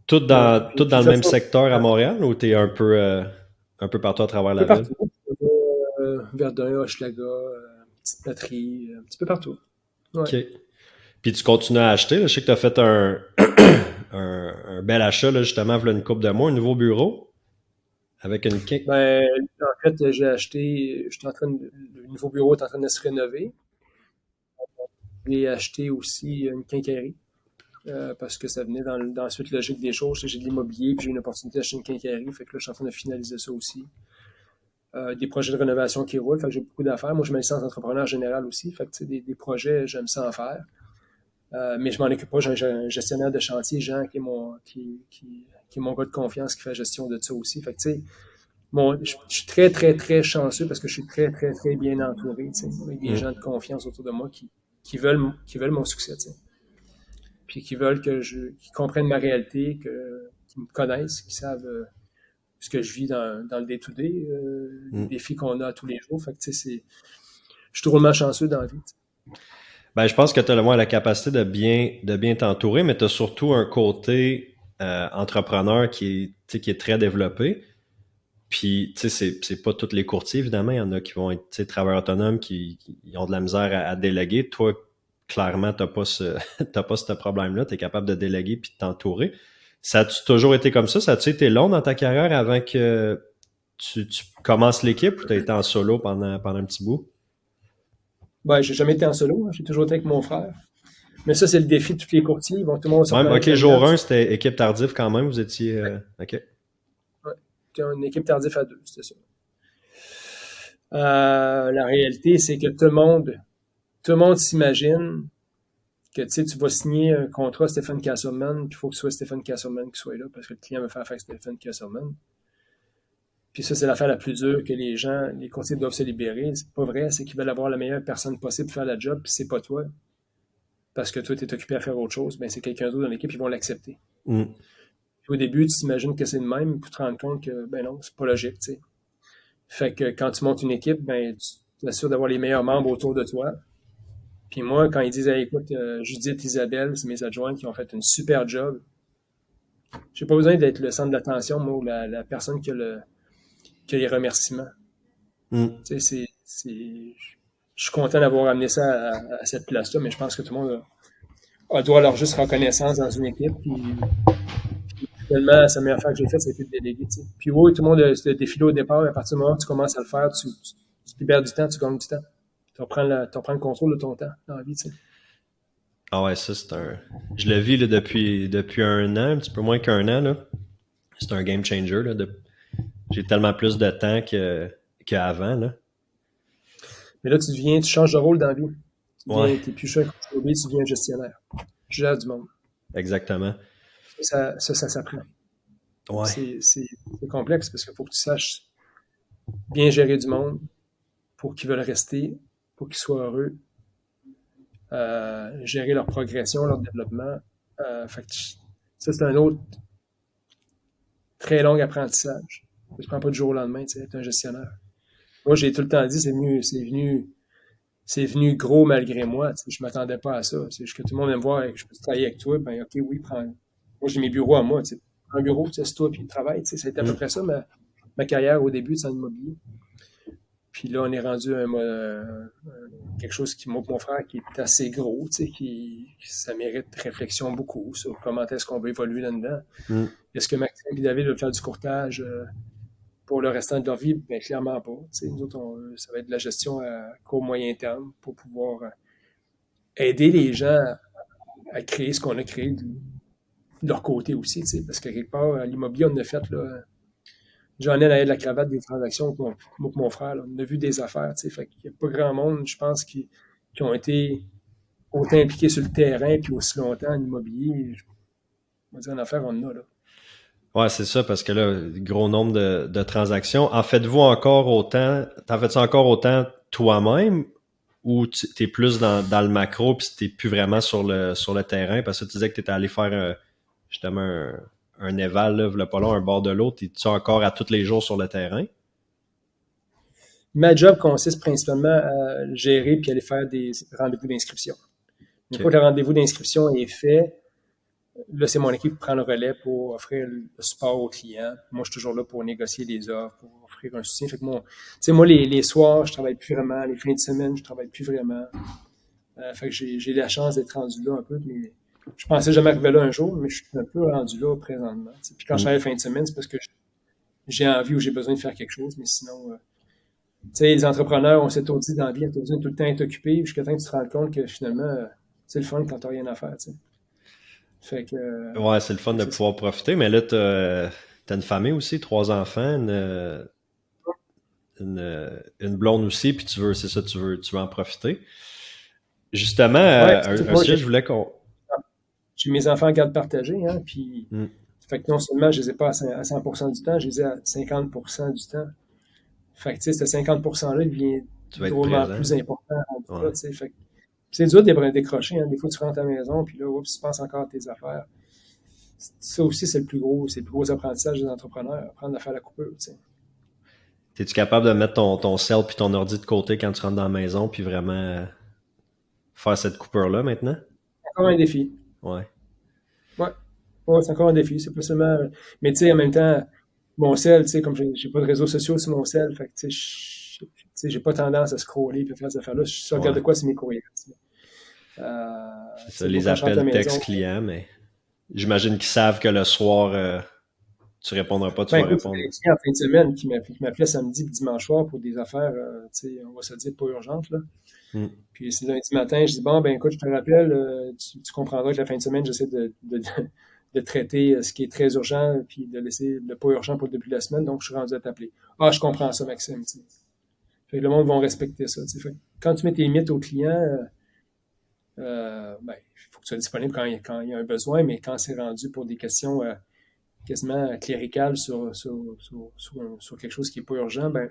Tout Puis dans de le toute même façon, secteur à Montréal ou tu es un peu partout à travers un la peu ville? partout. Verdun, Hochelaga, Petite Patrie, un petit peu partout. Ouais. OK. Puis tu continues à acheter. Là. Je sais que tu as fait un bel achat, là, justement, il y a une couple de mois, un nouveau bureau avec une quin- Ben, en fait, j'ai acheté, le nouveau bureau est en train de se rénover. J'ai acheté aussi une quincaillerie. Parce que ça venait dans la suite logique des choses. J'ai de l'immobilier, puis j'ai une opportunité d'acheter une quincaillerie. Fait que là, je suis en train de finaliser ça aussi. Des projets de rénovation qui roulent. Fait que j'ai beaucoup d'affaires. Moi, je me licence entrepreneur général aussi. Fait que, tu sais, des projets, j'aime ça en faire. Mais je m'en occupe pas. J'ai un gestionnaire de chantier, Jean, qui est mon gars de confiance, qui fait la gestion de ça aussi. Fait que, tu sais, je suis très, très, très chanceux parce que je suis très, très, très bien entouré, tu sais, avec des Hmm. gens de confiance autour de moi qui veulent mon succès, tu sais. Puis qui veulent qu'ils comprennent ma réalité, qu'ils me connaissent, qu'ils savent ce que je vis dans le day-to-day, les Hmm. défis qu'on a tous les jours. Fait que, tu sais, je suis drôlement chanceux dans la vie. Ben, je pense que tu as le moins la capacité de bien t'entourer, mais tu as surtout un côté entrepreneur qui est très développé. Puis, tu sais, c'est pas tous les courtiers, évidemment. Il y en a qui vont être, tu sais, travailleurs autonomes qui ont de la misère à déléguer. Toi, clairement, t'as pas ce problème-là. Tu es capable de déléguer puis de t'entourer. Ça a-tu toujours été comme ça? Ça a-tu été long dans ta carrière avant que tu commences l'équipe ou tu as été en solo pendant un petit bout? Ben, j'ai jamais été en solo, hein. J'ai toujours été avec mon frère. Mais ça, c'est le défi de tous les courtiers. Ils vont tout le monde se Ouais, reconnaître ok, jour là-dedans. 1, c'était équipe tardive quand même. Vous étiez. Ok. Ouais. T'as une équipe tardif à deux, c'était ça. La réalité, c'est que tout le monde s'imagine que tu vas signer un contrat Stephen Castleman, puis il faut que ce soit Stephen Castleman qui soit là parce que le client veut faire affaire avec Stephen Castleman. Puis ça, c'est l'affaire la plus dure que les courtiers doivent se libérer. C'est pas vrai, c'est qu'ils veulent avoir la meilleure personne possible pour faire la job, puis c'est pas toi. Parce que toi, tu es occupé à faire autre chose, ben c'est quelqu'un d'autre dans l'équipe, ils vont l'accepter. Mm. Puis au début, tu t'imagines que c'est le même, pour te rendre compte que, ben non, c'est pas logique, tu sais. Fait que quand tu montes une équipe, ben, tu t'assures d'avoir les meilleurs membres autour de toi. Puis moi, quand ils disent, hey, écoute, Judith, Isabelle, c'est mes adjointes qui ont fait une super job, j'ai pas besoin d'être le centre d'attention, moi, ou la personne qui a les remerciements. Mm. Tu sais, je suis content d'avoir amené ça à cette place-là, mais je pense que tout le monde doit leur juste reconnaissance dans une équipe. Puis finalement, c'est la meilleure affaire que j'ai faite, c'était de déléguer. Tu sais. Puis oui, tout le monde se défile au départ, à partir du moment où tu commences à le faire, tu libères du temps, tu gagnes du temps. Tu reprends le contrôle de ton temps dans la vie. Tu sais. Ah ouais, ça, c'est un. Je le vis là, depuis un an, un petit peu moins qu'un an. Là. C'est un game changer. Là, J'ai tellement plus de temps qu'avant. Là. Mais là, tu changes de rôle dans la vie. Ouais, T'es plus chef contrôlé, tu deviens gestionnaire. Tu gères du monde. exactement. Ça s'apprend. Ouais. C'est complexe parce qu'il faut que tu saches bien gérer du monde pour qu'ils veulent rester, pour qu'ils soient heureux, gérer leur progression, leur développement. Fait que ça, c'est un autre très long apprentissage. Ça ne prend pas du jour au lendemain, tu sais, être un gestionnaire. Moi, j'ai tout le temps dit, c'est c'est venu gros malgré moi. Je m'attendais pas à ça. C'est juste que tout le monde vient me voir et que je peux travailler avec toi. Ben, OK, oui, prends. Moi, j'ai mes bureaux à moi. Prends un bureau, c'est toi, puis travaille. C'était à peu près ça, ma carrière au début en immobilier. Puis là, on est rendu à quelque chose qui, moi, mon frère, qui est assez gros, ça mérite réflexion beaucoup sur comment est-ce qu'on va évoluer là-dedans. Est-ce que Maxime et David veulent faire du courtage pour le restant de leur vie? Bien, clairement pas. Nous autres, ça va être de la gestion à court moyen terme pour pouvoir aider les gens à créer ce qu'on a créé de leur côté aussi. Parce que quelque part, à l'immobilier, on a fait là, j'en ai derrière de la cravate des transactions avec mon frère. Là. On a vu des affaires. Fait qu'il n'y a pas grand monde, je pense, qui ont été autant impliqués sur le terrain puis aussi longtemps en immobilier. On va dire, en affaires, on en a là. Ouais, c'est ça, parce que là, gros nombre de transactions. En faites-vous encore autant, t'en fais-tu encore autant toi-même ou t'es plus dans le macro puis t'es plus vraiment sur le terrain? Parce que tu disais que t'étais allé faire justement un éval, là, v'là pas long, un bord de l'eau. T'es-tu encore à tous les jours sur le terrain? Ma job consiste principalement à gérer puis aller faire des rendez-vous d'inscription. Une fois que le rendez-vous d'inscription est fait, là, c'est mon équipe qui prend le relais pour offrir le support aux clients. Moi, je suis toujours là pour négocier des offres, pour offrir un soutien. Fait que moi, les soirs, je travaille plus vraiment. Les fins de semaine, je travaille plus vraiment. Fait que j'ai la chance d'être rendu là un peu. Mais je pensais jamais arriver là un jour, mais je suis un peu rendu là présentement. Puis quand je travaille la fin de semaine, c'est parce que j'ai envie ou j'ai besoin de faire quelque chose. Mais sinon, les entrepreneurs, on s'est tout dit dans la vie, on tout le temps être occupé jusqu'à temps que tu te rends compte que finalement, c'est le fun quand tu n'as rien à faire. T'sais. Fait que, ouais, c'est le fun de pouvoir profiter, mais là, t'as une famille aussi, 3 enfants, une blonde aussi, puis c'est ça, tu veux en profiter. Justement, un sujet, je voulais qu'on... J'ai mes enfants en garde partagée, hein, puis fait que non seulement je les ai pas à 100% du temps, je les ai à 50% du temps. Fait que, tu sais, ce 50%-là, il devient drôlement plus important. Ouais. Là, fait que, c'est dur de décrocher, hein. Des fois, tu rentres à la maison, puis là, oups, tu penses encore à tes affaires. Ça aussi, c'est le plus gros apprentissage des entrepreneurs, apprendre à faire la coupure, tu sais. Es-tu capable de mettre ton cell puis ton ordi de côté quand tu rentres dans la maison puis vraiment faire cette coupure-là maintenant? C'est encore un défi. Ouais. Ouais, c'est encore un défi. C'est pas seulement. Mais tu sais, en même temps, mon cell, tu sais, comme j'ai pas de réseaux sociaux sur mon cell, fait que tu sais, j'ai pas tendance à scroller et faire ces affaires-là. Je regarde de quoi, c'est mes courriels. C'est ça, les appels textes clients, mais j'imagine qu'ils savent que le soir, tu répondras pas, tu vas répondre. En fin de semaine qui m'appelait samedi et dimanche soir pour des affaires, tu sais, on va se dire pas urgentes, là. Puis c'est lundi matin, je dis bon, ben écoute, je te rappelle, tu comprendras que la fin de semaine, j'essaie de traiter ce qui est très urgent, puis de laisser le pas urgent pour le début de la semaine, donc je suis rendu à t'appeler. Ah, je comprends ça, Maxime. T'sais. Fait que le monde va respecter ça. Fait que quand tu mets tes limites aux clients, ben, il faut que tu sois disponible quand il y a un besoin, mais quand c'est rendu pour des questions quasiment cléricales sur quelque chose qui n'est pas urgent, ben,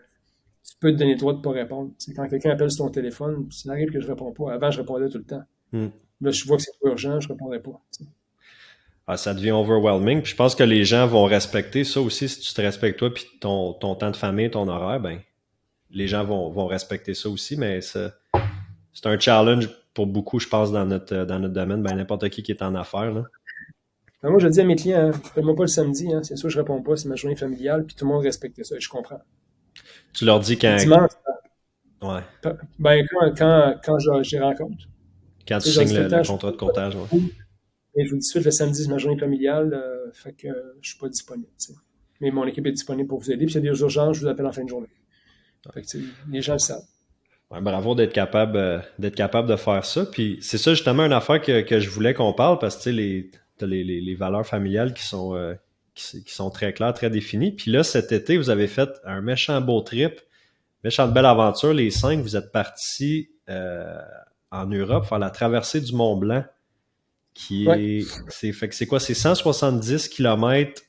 tu peux te donner le droit de ne pas répondre. T'sais, quand quelqu'un appelle sur ton téléphone, ça arrive que je ne réponds pas. Avant, je répondais tout le temps. Là, je vois que c'est pas urgent, je ne répondrai pas. Ah, ça devient overwhelming. Puis je pense que les gens vont respecter ça aussi. Si tu te respectes toi puis ton temps de famille, ton horaire, ben les gens vont respecter ça aussi. Mais c'est un challenge pour beaucoup, je pense, dans notre domaine. Ben n'importe qui est en affaires, là. Ben moi, je dis à mes clients, hein, fais-moi pas le samedi, hein, c'est sûr que je réponds pas, c'est ma journée familiale, puis tout le monde respecte ça, et je comprends. Tu leur dis quand... Dimanche, ouais. Ben, quand je les rencontre. Quand tu signes le contrat de courtage, ouais. Et je vous dis tout de suite, le samedi, c'est ma journée familiale, fait que je suis pas disponible. T'sais. Mais mon équipe est disponible pour vous aider. Puis s'il y a des urgences, je vous appelle en fin de journée. Fait que les gens le savent. Ouais, bravo d'être capable de faire ça. Puis c'est ça justement une affaire que je voulais qu'on parle parce que t'as les valeurs familiales qui sont très claires, très définies. Puis là, cet été, vous avez fait un méchant beau trip, méchante belle aventure. Les 5, vous êtes partis en Europe faire la traversée du Mont Blanc. C'est quoi? C'est 170 km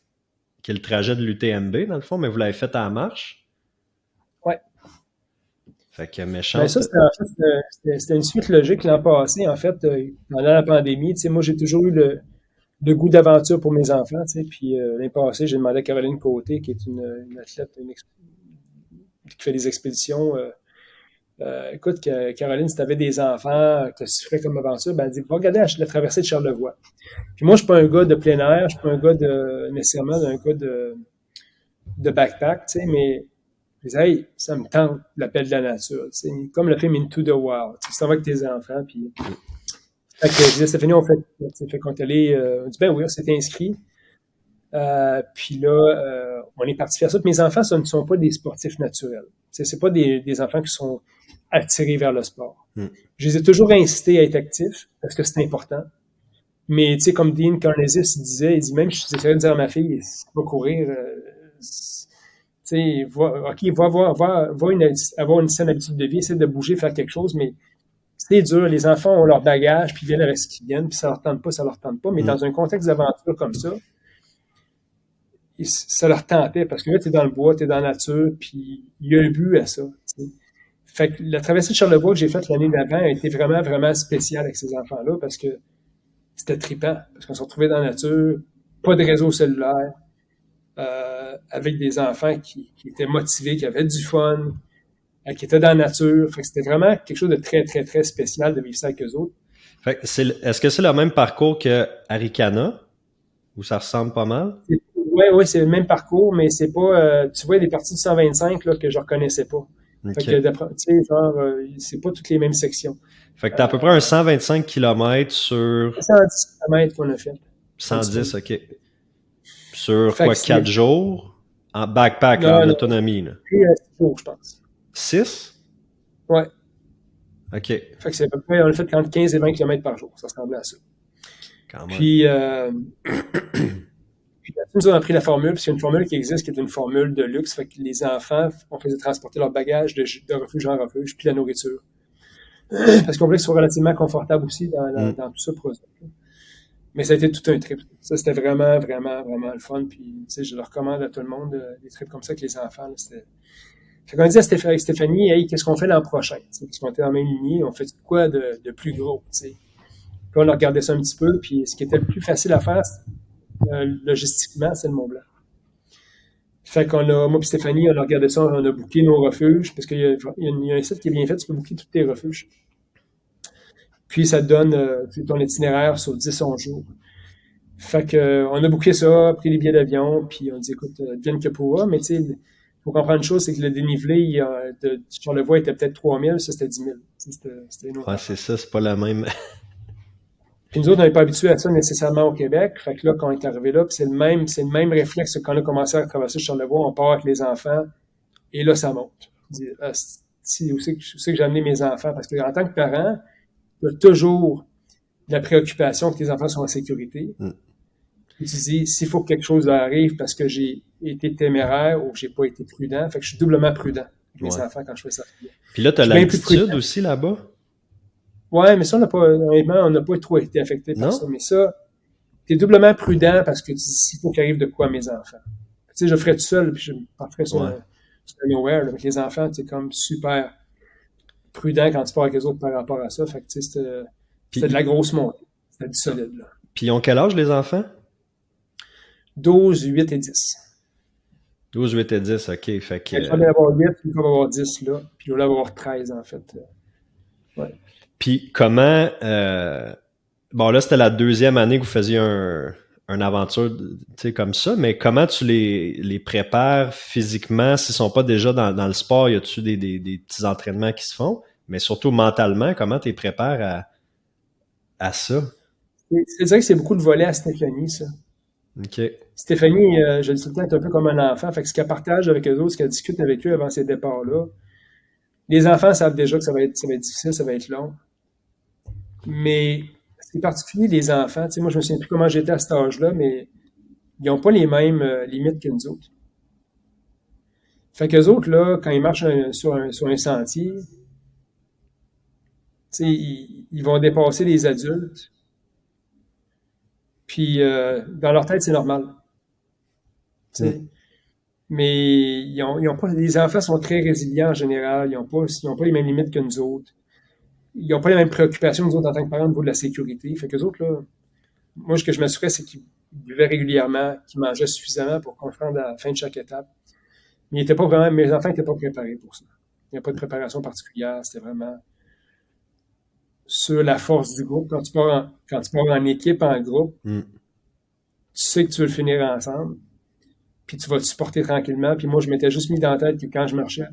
qui est le trajet de l'UTMB, dans le fond, mais vous l'avez fait à la marche? Ouais. Fait que méchant. Ben ça, c'était une suite logique l'an passé. En fait, pendant la pandémie, moi, j'ai toujours eu le goût d'aventure pour mes enfants. Puis l'année passée, j'ai demandé à Caroline Côté, qui est une athlète qui fait des expéditions Écoute, Caroline, si tu avais des enfants, que tu ferais comme aventure, ben, elle dit, va regarder la traversée de Charlevoix. Puis moi, je suis pas un gars de plein air, je suis pas un gars nécessairement un gars de backpack, tu sais, mais je disais, hey, ça me tente, l'appel de la nature, tu sais, comme le film Into the Wild. Tu t'en vas avec tes enfants, puis fait que je disais, Stéphanie, fait qu'on est allé, on dit, ben oui, on s'est inscrit. Puis là, on est parti faire ça. Mes enfants, ce ne sont pas des sportifs naturels. C'est pas des enfants qui sont attirés vers le sport. Je les ai toujours incités à être actifs parce que c'est important. Mais tu sais, comme Dean Karnazes disait, il dit même, j'essaierais de dire à ma fille, va courir, tu sais, va avoir une saine habitude de vie, essayer de bouger, faire quelque chose, mais c'est dur. Les enfants ont leur bagage, puis ils viennent avec ce qu'ils viennent, puis ça leur tente pas, ça leur tente pas. Mais dans un contexte d'aventure comme ça leur tentait, parce que là, t'es dans le bois, t'es dans la nature, puis il y a un but à ça. T'sais. Fait que la traversée de Charlevoix que j'ai faite l'année d'avant a été vraiment, vraiment spéciale avec ces enfants-là, parce que c'était trippant, parce qu'on se retrouvait dans la nature, pas de réseau cellulaire, avec des enfants qui étaient motivés, qui avaient du fun, qui étaient dans la nature. Fait que c'était vraiment quelque chose de très, très, très spécial de vivre ça avec eux autres. Fait que est-ce que c'est le même parcours que Arikana, où ça ressemble pas mal? Oui, c'est le même parcours, mais c'est pas. Tu vois, il y a des parties du 125 là, que je reconnaissais pas. Okay. Fait que, tu sais, genre, c'est pas toutes les mêmes sections. Fait que t'as à peu près un 125 km sur. 110 km qu'on a fait. 110, ok. Sur fait quoi, 4 jours? En backpack, là, en autonomie, là. 6 jours, je pense. 6? Ouais. Ok. Fait que c'est à peu près, on a fait entre 15 et 20 km par jour. Ça ressemblait à ça. Quand même. Puis nous, on a pris la formule, puis c'est une formule qui existe, qui est une formule de luxe. Fait que les enfants, on faisait transporter leur bagage de refuge en refuge, puis la nourriture. Parce qu'on voulait qu'ils soient relativement confortables aussi dans tout ça pour eux. Mais ça a été tout un trip. Ça, c'était vraiment, vraiment, vraiment le fun. Puis, tu sais, je le recommande à tout le monde, des trips comme ça avec les enfants. Là, c'était... Fait qu'on a dit à Stéphanie, hey, qu'est-ce qu'on fait l'an prochain? T'sais, parce qu'on était dans la même lignée, on fait quoi de plus gros? T'sais? Puis on a regardé ça un petit peu, puis ce qui était le plus facile à faire, logistiquement, c'est le Mont Blanc. Fait qu'on a, moi et Stéphanie, on a regardé ça, on a booké nos refuges, parce qu'il y a un site qui est bien fait, tu peux booker tous tes refuges. Puis ça te donne ton itinéraire sur 10-11 jours. Fait que on a booké ça, pris les billets d'avion, puis on dit écoute, vienne que pourra, mais tu sais, il faut comprendre une chose, c'est que le dénivelé de Charlevoix était peut-être 3000, ça c'était 10 000. C'était une autre ouais, c'est ça, c'est pas la même. Puis nous autres, on n'est pas habitués à ça nécessairement au Québec. Fait que là, quand on est arrivé là, c'est le même réflexe que quand on a commencé à traverser Charlevoix, on part avec les enfants, et là, ça monte. On dit, où c'est que j'ai amené mes enfants? Parce que en tant que parent, tu as toujours la préoccupation que tes enfants soient en sécurité. Tu dis, s'il faut que quelque chose arrive parce que j'ai été téméraire ou que j'ai pas été prudent, fait que je suis doublement prudent avec mes enfants quand je fais ça. Puis là, tu as l'altitude aussi là-bas? Ouais, mais ça, on n'a pas trop été affecté par ça. Mais ça, t'es doublement prudent parce que tu dis, s'il faut qu'il arrive de quoi à mes enfants. Tu sais, je ferais tout seul, puis je partirais sur un nowhere. Avec les enfants, tu es comme super prudent quand tu pars avec les autres par rapport à ça. Fait que, tu sais, c'était de la grosse montée. C'était du solide, là. Puis ils ont quel âge, les enfants? 12, 8 et 10. 12, 8 et 10, OK. Fait que... Il fallait avoir 8, il fallait avoir 10, là. Puis il fallait avoir 13, en fait. Ouais. Puis comment... Bon, là, c'était la deuxième année que vous faisiez une aventure comme ça, mais comment tu les prépares physiquement s'ils sont pas déjà dans le sport? Y a-tu des petits entraînements qui se font? Mais surtout mentalement, comment tu les prépares à ça? C'est vrai que c'est beaucoup de volets à Stéphanie, ça. OK. Stéphanie, je le dis tout le temps, est un peu comme un enfant. Fait que ce qu'elle partage avec eux autres, ce qu'elle discute avec eux avant ces départs-là, les enfants savent déjà que ça va être difficile, ça va être long. Mais c'est particulier, les enfants. Tu sais, moi, je me souviens plus comment j'étais à cet âge-là, mais ils n'ont pas les mêmes limites que nous autres. Fait qu'eux autres, là, quand ils marchent sur un sentier, tu sais, ils vont dépasser les adultes. Puis, dans leur tête, c'est normal. Tu sais. Mais ils ont pas, les enfants sont très résilients en général. Ils ont pas les mêmes limites que nous autres. Ils n'ont pas les mêmes préoccupations que nous autres en tant que parents au niveau de la sécurité. Fait qu'eux autres, là, moi, ce que je m'assurais, c'est qu'ils buvaient régulièrement, qu'ils mangeaient suffisamment pour comprendre à la fin de chaque étape. Mais mes enfants n'étaient pas préparés pour ça. Il n'y a pas de préparation particulière. C'était vraiment sur la force du groupe. Quand tu pars en équipe, en groupe, Mm. tu sais que tu veux le finir ensemble, puis tu vas te supporter tranquillement. Puis moi, je m'étais juste mis dans la tête que quand je marchais,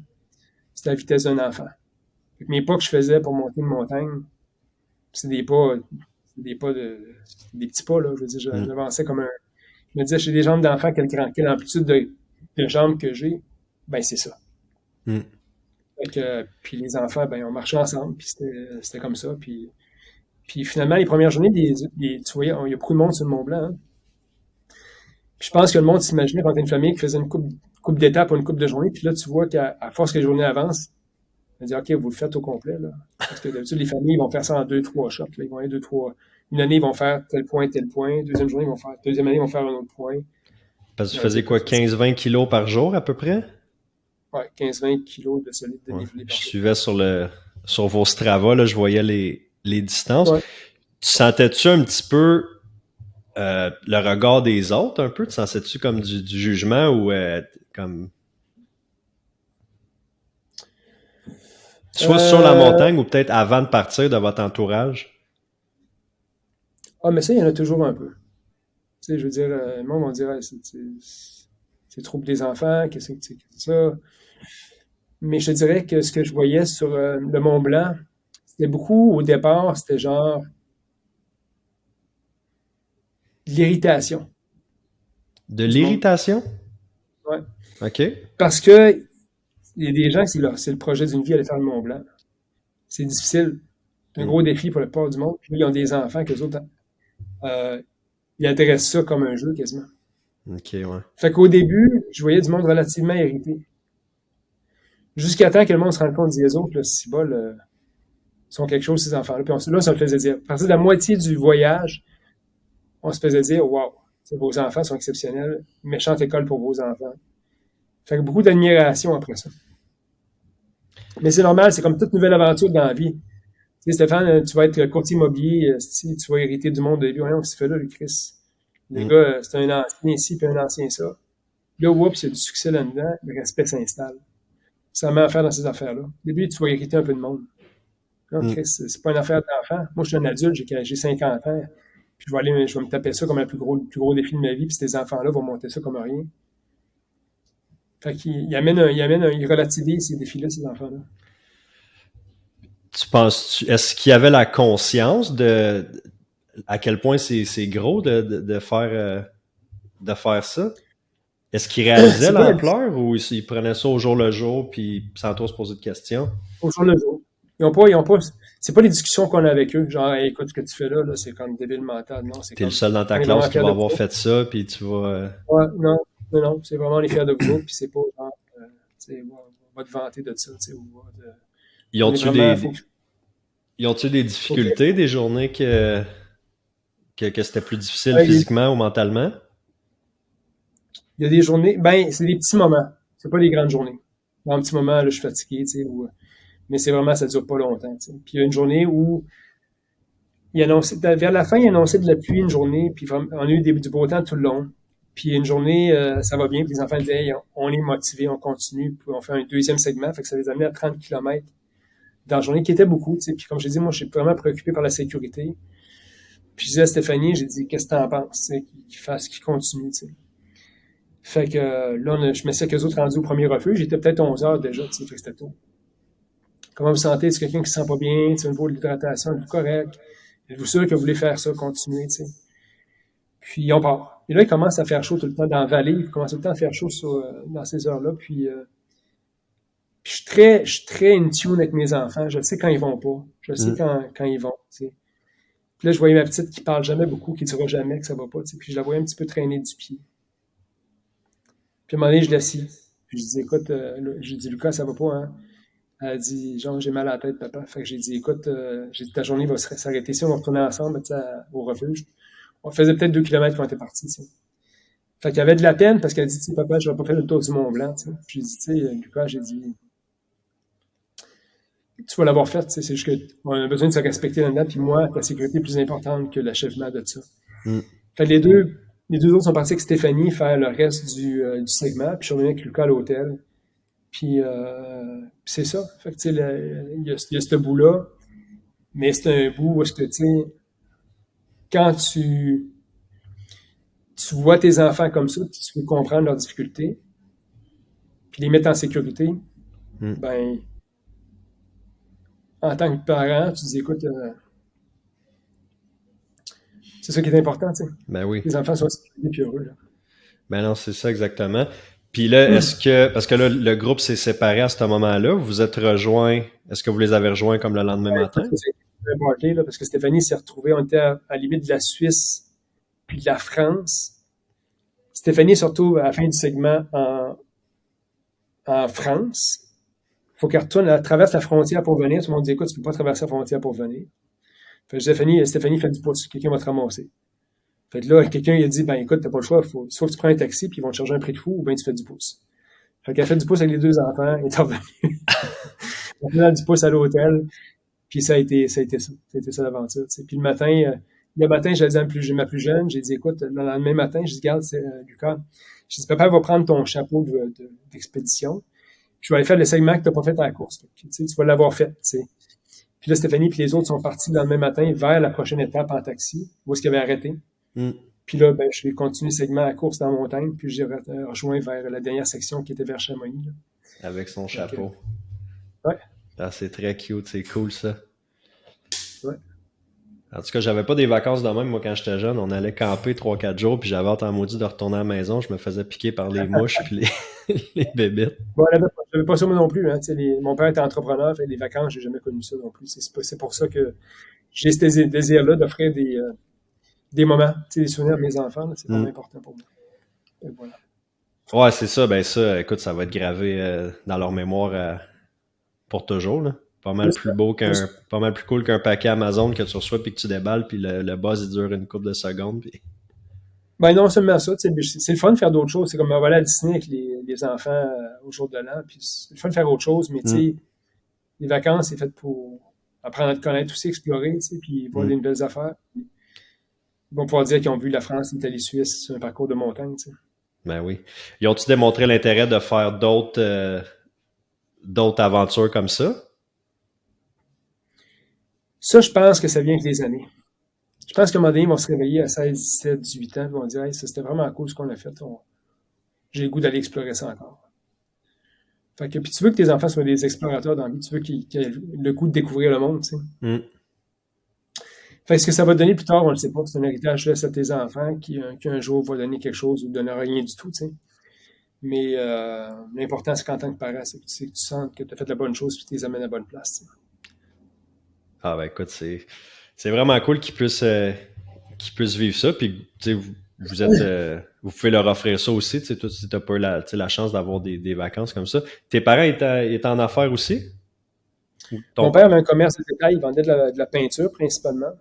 c'était la vitesse d'un enfant. Fait que mes pas que je faisais pour monter une montagne, c'est des pas, des petits pas, là. Je veux dire, Mm. j'avançais comme un. Je me disais, j'ai des jambes d'enfant, quelle amplitude de jambes que j'ai, ben c'est ça. Mm. Fait que, puis les enfants, ben on marchait ensemble, puis c'était comme ça. Puis finalement, les premières journées, tu voyais, il y a beaucoup de monde sur le Mont Blanc. Hein. Puis je pense que le monde s'imaginait quand t'es une famille qui faisait une coupe d'étapes ou une coupe de journée, puis là, tu vois qu'à force que les journées avancent, on dit, OK, vous le faites au complet, là. Parce que d'habitude, les familles vont faire ça en 2, 3 shots. Là. Ils vont aller 2, 3. Une année, ils vont faire tel point, tel point. Deuxième journée, deuxième année, ils vont faire un autre point. Parce que tu faisais quoi, 15-20 kilos par jour à peu près? Ouais, 15-20 kilos de solide Ouais. dénivelé Je par jour. suivais sur vos Strava, là, je voyais les distances. Ouais. Tu sentais-tu un petit peu le regard des autres un peu? Tu sentais-tu comme du jugement ou comme soit sur la montagne ou peut-être avant de partir de votre entourage? Ah, mais ça, il y en a toujours un peu. Tu sais, je veux dire, le monde va dire, hey, c'est trop pour des enfants, qu'est-ce que c'est ça? Mais je te dirais que ce que je voyais sur le Mont Blanc, c'était beaucoup, au départ, c'était genre de l'irritation. De Du monde. l'irritation? Ouais. OK. Parce que il y a des gens, c'est le projet d'une vie aller faire le Mont Blanc. C'est difficile. C'est un Mm. gros défi pour la plupart du monde. Puis ils ont des enfants que les autres, ils adressent ça comme un jeu quasiment. OK, ouais. Fait qu'au début, je voyais du monde relativement irrité. Jusqu'à temps que le monde se rende compte, dit les autres, là, si bol, sont quelque chose, ces enfants-là. Puis là, ça me faisait dire. À partir de la moitié du voyage, on se faisait dire, waouh, vos enfants sont exceptionnels. Méchante école pour vos enfants. Fait que beaucoup d'admiration après ça. Mais c'est normal, c'est comme toute nouvelle aventure dans la vie. Tu sais, Stéphane, tu vas être courtier immobilier, si tu vas hériter du monde de lui. Voyons, qu'est-ce que tu fais là, le Chris? Les Mm. gars, c'est un ancien ici, puis un ancien ça. Là, oups, il y a du succès là-dedans, le respect s'installe. Ça met à faire dans ces affaires-là. Au début, tu vas hériter un peu de monde. Non, Mm. Chris, c'est pas une affaire d'enfant. Moi, je suis un adulte, j'ai 50 ans. Puis je vais me taper ça comme le plus gros défi de ma vie, puis ces enfants-là vont monter ça comme rien. Fait qu'il il relativise ces défis-là, ces enfants-là. Tu penses, est-ce qu'il y avait la conscience de à quel point c'est gros de faire ça? Est-ce qu'ils réalisaient C'est pas l'ampleur ou ils prenaient ça au jour le jour puis sans trop se poser de questions? au jour le jour. C'est pas les discussions qu'on a avec eux. Genre, hey, écoute, ce que tu fais là, c'est comme débile mental. Non, c'est T'es le comme, seul dans ta on est classe vraiment qui fiers va de avoir vous. fait ça puis tu vas... Ouais, non, non, non, c'est vraiment les fiers de vous, puis c'est pas genre, on va te vanter de ça, tu sais, Ils on est ont-tu vraiment, ils ont-tu des difficultés, des journées que c'était plus difficile ouais, physiquement ou mentalement? il y a des journées, ben, c'est des petits moments, c'est pas des grandes journées. Dans un petit moment, là, je suis fatigué, tu sais, mais c'est vraiment, ça dure pas longtemps, tu sais. Puis il y a une journée où, vers la fin, il annonçait de la pluie une journée, puis vraiment, on a eu du beau temps tout le long. Puis une journée, ça va bien, puis les enfants disaient, hey, on est motivés, on continue, puis on fait un deuxième segment, fait que ça les a amenés à 30 km dans la journée, qui était beaucoup, tu sais. Puis comme je dis, moi, je suis vraiment préoccupé par la sécurité. Puis je disais à Stéphanie, j'ai dit, qu'est-ce que t'en penses, tu sais, qu'il continue, tu sais. Fait que là, je me sais qu'eux autres rendus au premier refuge, j'étais peut-être 11 heures déjà, tu sais, fait que c'était tôt. Comment vous sentez? C'est quelqu'un qui se sent pas bien, tu sais, au niveau de l'hydratation, est correct? Êtes-vous sûr que vous voulez faire ça, continuer, tu sais? Puis on part. Et là, il commence à faire chaud tout le temps dans la vallée, il commence tout le temps à faire chaud dans ces heures-là, puis je suis très in tune avec mes enfants. Je sais quand ils vont pas. Je sais Mm. quand ils vont, tu sais. Puis là, je voyais ma petite qui parle jamais beaucoup, qui dira jamais que ça va pas, tu sais. Puis je la voyais un petit peu traîner du pied. Puis à un moment donné, je l'assis. Puis je dis, écoute, j'ai dit, Lucas, ça va pas, hein? Elle a dit, genre, j'ai mal à la tête, papa. Fait que j'ai dit, écoute, j'ai dit, ta journée va s'arrêter ici, on va retourner ensemble, tu sais, au refuge. On faisait peut-être 2 kilomètres quand on était partis, tu sais. Fait qu'il y avait de la peine parce qu'elle a dit, tu sais, papa, je vais pas faire le tour du Mont Blanc, tu sais. Puis j'ai dit, tu sais, Lucas, j'ai dit, tu vas l'avoir fait, tu sais, c'est juste qu'on a besoin de se respecter là-dedans, puis moi, la sécurité est plus importante que l'achèvement de ça. Mm. Fait que les deux autres sont partis avec Stéphanie faire le reste du segment, puis je suis revenu avec Lucas à l'hôtel. Puis c'est ça. Fait que, tu sais, il y a ce bout-là, mais c'est un bout où est-ce que, tu sais, quand tu vois tes enfants comme ça, puis tu veux comprendre leurs difficultés, puis les mettre en sécurité, Mm. ben, en tant que parent, tu te dis, écoute, c'est ça qui est important, tu sais. Ben oui. Les enfants soient sécurisés puis heureux, là. Ben non, c'est ça exactement. Puis là, parce que là, le groupe s'est séparé à ce moment-là, vous vous êtes rejoints, est-ce que vous les avez rejoints comme le lendemain matin? C'est marqué, là, parce que Stéphanie s'est retrouvée, on était à la limite de la Suisse puis de la France. Stéphanie se retrouve à la fin du segment en France. Il faut qu'elle retourne, elle traverse la frontière pour venir. Tout le monde dit, écoute, tu ne peux pas traverser la frontière pour venir. Fait que Stéphanie fait du pouce. Quelqu'un va te ramasser. Fait que là, quelqu'un il a dit, ben écoute, t'as pas le choix. Soit que tu prends un taxi, puis ils vont te charger un prix de fou, ou bien tu fais du pouce. Fait qu'elle fait du pouce avec les deux enfants, et est revenue. On fait du pouce à l'hôtel, puis ça a été ça. Ça a été ça l'aventure, tu sais. Puis le matin, j'ai dit à ma plus jeune, j'ai dit, écoute, le lendemain matin, j'ai dit, regarde, c'est Lucas. J'ai dit, papa va prendre ton chapeau d'expédition. Je vais aller faire le segment que tu n'as pas fait à la course. Donc, tu vas l'avoir fait. T'sais. Puis là, Stéphanie et les autres sont partis le lendemain matin vers la prochaine étape en taxi, où est-ce qu'ils avaient arrêté. Mm. Puis là, ben, je vais continuer le segment à la course dans la montagne, puis j'ai rejoint vers la dernière section qui était vers Chamonix. Là. Avec son chapeau. Ouais. Ah, c'est très cute, c'est cool ça. Ouais. En tout cas, j'avais pas des vacances de même, moi, quand j'étais jeune. On allait camper 3-4 jours, puis j'avais hâte en maudit de retourner à la maison. Je me faisais piquer par les mouches puis les bébites. Bon, j'avais pas ça moi non plus. Hein. Mon père était entrepreneur, fait les vacances, j'ai jamais connu ça non plus. C'est pour ça que j'ai ce désir-là d'offrir des moments, des souvenirs à mes enfants. Là, c'est vraiment important pour moi. Et voilà. Ouais, c'est ça. Ben ça, écoute, ça va être gravé dans leur mémoire pour toujours. Là. Pas mal plus beau pas mal plus cool qu'un paquet Amazon que tu reçois puis que tu déballes, puis le buzz il dure une couple de secondes. Puis... Ben non seulement ça, c'est le fun de faire d'autres choses. C'est comme voilà à Disney avec les enfants au jour de l'an, puis c'est le fun de faire autre chose, mais tu sais, les vacances, c'est fait pour apprendre à te connaître aussi, explorer, tu sais, puis voir des nouvelles affaires. Ils vont pouvoir dire qu'ils ont vu la France, l'Italie, Suisse sur un parcours de montagne, tu sais. Ben oui. Ils ont-tu démontré l'intérêt de faire d'autres aventures comme ça? Ça, je pense que ça vient avec les années. Je pense qu'à un moment donné, ils vont se réveiller à 16, 17, 18 ans, ils vont dire hey, ça c'était vraiment cool ce qu'on a fait. J'ai le goût d'aller explorer ça encore. Fait que, puis tu veux que tes enfants soient des explorateurs dans la vie, tu veux qu'ils aient le goût de découvrir le monde, tu sais. Fait que ce que ça va donner plus tard, on ne le sait pas. C'est un héritage que tu laisses à tes enfants qui un jour va donner quelque chose ou donner rien du tout, tu sais. Mais l'important, c'est qu'en tant que parent, c'est que tu sens que tu as fait la bonne chose et que tu les amènes à la bonne place. T'sais. Ah ben écoute, c'est vraiment cool qu'ils puissent vivre ça. Puis vous êtes vous pouvez leur offrir ça aussi. Toi, si t'as pas eu la chance d'avoir des vacances comme ça. Tes parents étaient en affaires aussi? Mon père avait un commerce de détail, il vendait de la peinture principalement.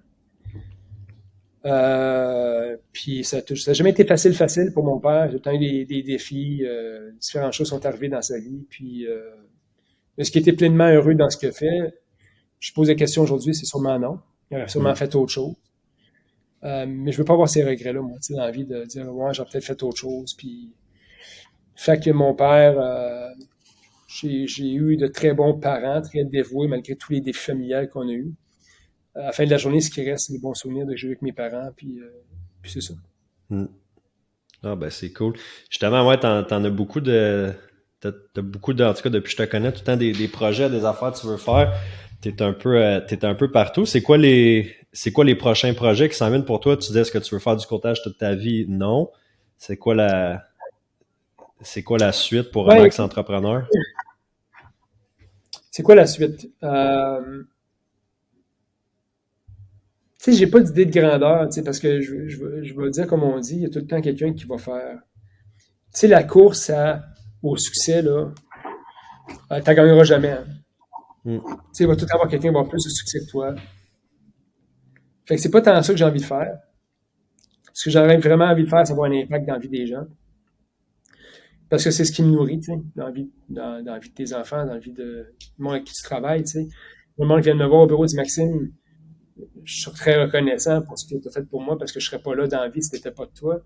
Puis ça n'a jamais été facile pour mon père. J'ai eu des défis, différentes choses sont arrivées dans sa vie. Puis est-ce qu'il était pleinement heureux dans ce qu'il fait? Je pose la question aujourd'hui, c'est sûrement non. Il aurait sûrement fait autre chose. Mais je veux pas avoir ces regrets-là, moi, tu sais, dans la vie de dire ouais, j'ai peut-être fait autre chose. Puis fait que mon père, j'ai eu de très bons parents, très dévoués malgré tous les défis familiales qu'on a eus. À la fin de la journée, ce qui reste, c'est des bons souvenirs de jouer avec mes parents, puis c'est ça. Ah ben c'est cool. Justement, ouais, t'en as beaucoup t'as beaucoup en tout cas depuis que je te connais, tout le temps des projets, des affaires que tu veux faire. T'es un peu partout. C'est quoi les prochains projets qui s'en viennent pour toi? Tu dis est-ce que tu veux faire du courtage toute ta vie? Non. C'est quoi la suite pour un Max Entrepreneur? C'est quoi la suite? Tu sais, j'ai pas d'idée de grandeur, tu sais, parce que je vais dire comme on dit, il y a tout le temps quelqu'un qui va faire. Tu sais, la course au succès, là, t'en gagneras jamais. Hein. Tu sais, il va tout avoir quelqu'un qui va avoir plus de succès que toi. Fait que c'est pas tant ça que j'ai envie de faire. Ce que j'aurais vraiment envie de faire, c'est avoir un impact dans la vie des gens. Parce que c'est ce qui me nourrit, tu sais, dans la vie de tes enfants, dans la vie de moi avec qui tu travailles, tu sais. Le monde vient de me voir au bureau dit Maxime, je suis très reconnaissant pour ce que tu as fait pour moi parce que je serais pas là dans la vie si c'était pas de toi.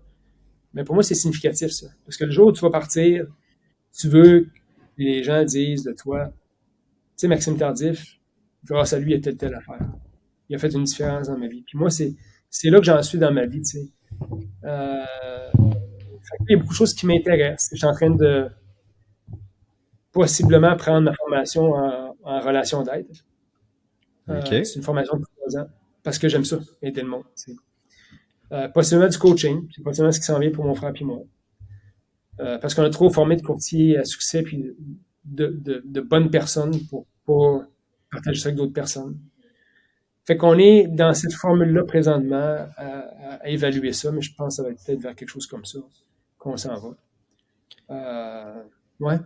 Mais pour moi, c'est significatif, ça. Parce que le jour où tu vas partir, tu veux que Et les gens disent de toi, tu sais, Maxime Tardif, grâce à lui, il y a telle affaire. Il a fait une différence dans ma vie. Puis moi, c'est là que j'en suis dans ma vie, tu sais. Il y a beaucoup de choses qui m'intéressent. Je suis en train de possiblement prendre ma formation en relation d'aide. OK. C'est une formation de 3 ans parce que j'aime ça, aider le monde. Possiblement du coaching, c'est possiblement ce qui s'en vient pour mon frère et moi. Parce qu'on a trop formé de courtiers à succès puis de bonnes personnes pour partager ça avec d'autres personnes. Fait qu'on est dans cette formule-là présentement à évaluer ça, mais je pense que ça va être peut-être vers quelque chose comme ça qu'on s'en va. Ouais.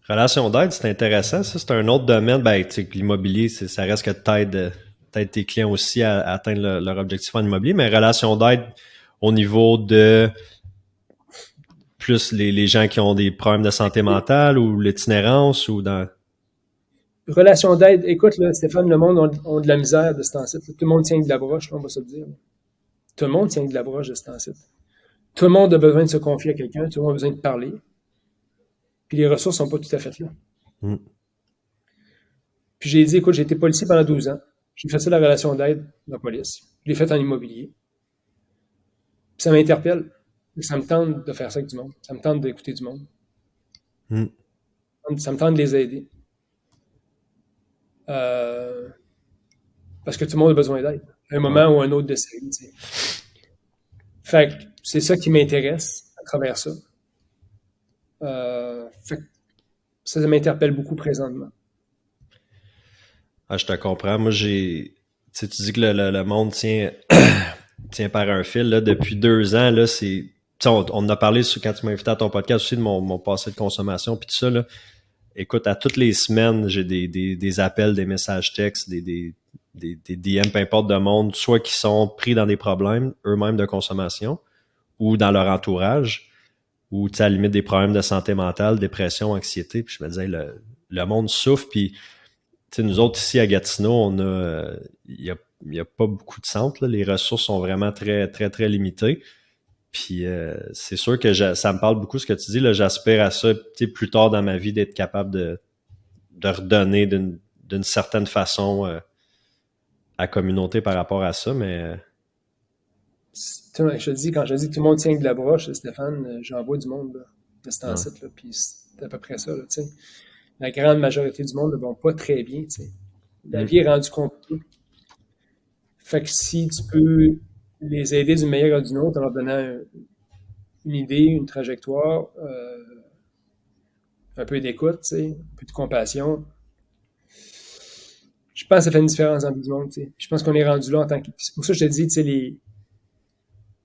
Relation d'aide, c'est intéressant. Ça, c'est un autre domaine. Ben, tu sais, l'immobilier, ça reste que t'aides tes clients aussi à atteindre leur objectif en immobilier, mais relation d'aide au niveau de plus les gens qui ont des problèmes de santé mentale ou l'itinérance ou dans... Relation d'aide, écoute, là, Stéphane, le monde a de la misère de ce temps-ci. Tout le monde tient de la broche, on va se le dire. Tout le monde tient de la broche de ce temps-ci. Tout le monde a besoin de se confier à quelqu'un, tout le monde a besoin de parler. Puis les ressources sont pas tout à fait là. Puis j'ai dit, écoute, j'ai été policier pendant 12 ans. J'ai fait ça, la relation d'aide de la police. Je l'ai fait en immobilier. Puis ça m'interpelle. Ça me tente de faire ça avec du monde. Ça me tente d'écouter du monde. Ça me tente de les aider. Parce que tout le monde a besoin d'aide. À un moment ou un autre de sa vie. T'sais. Fait que c'est ça qui m'intéresse à travers ça. Fait que ça m'interpelle beaucoup présentement. Ah, je te comprends. Moi, tu dis que le monde tient par un fil. Là, depuis 2 ans, là, on en a parlé quand tu m'as invité à ton podcast aussi de mon passé de consommation puis tout ça. Là. Écoute, à toutes les semaines, j'ai des appels, des messages textes, des DM, peu importe de monde, soit qui sont pris dans des problèmes eux-mêmes de consommation ou dans leur entourage, ou à la limite des problèmes de santé mentale, dépression, anxiété. Puis je me disais, le monde souffre, puis nous autres ici à Gatineau, il y a pas beaucoup de centres. Là. Les ressources sont vraiment très, très, très limitées. Puis c'est sûr que ça me parle beaucoup ce que tu dis. Là, j'aspire à ça plus tard dans ma vie, d'être capable de redonner d'une certaine façon à la communauté par rapport à ça, mais... Je te dis, quand je dis que tout le monde tient de la broche, Stéphane, j'en vois du monde là, de ce temps-ci, là, puis c'est à peu près ça. Là, la grande majorité du monde ne vont pas très bien. T'sais. La vie est rendue compliquée. Fait que si tu peux les aider d'une manière ou d'une autre en leur donnant une idée, une trajectoire, un peu d'écoute, un peu de compassion, je pense que ça fait une différence dans la vie du monde. T'sais. Je pense qu'on est rendu là en tant que... C'est pour ça que je te dis,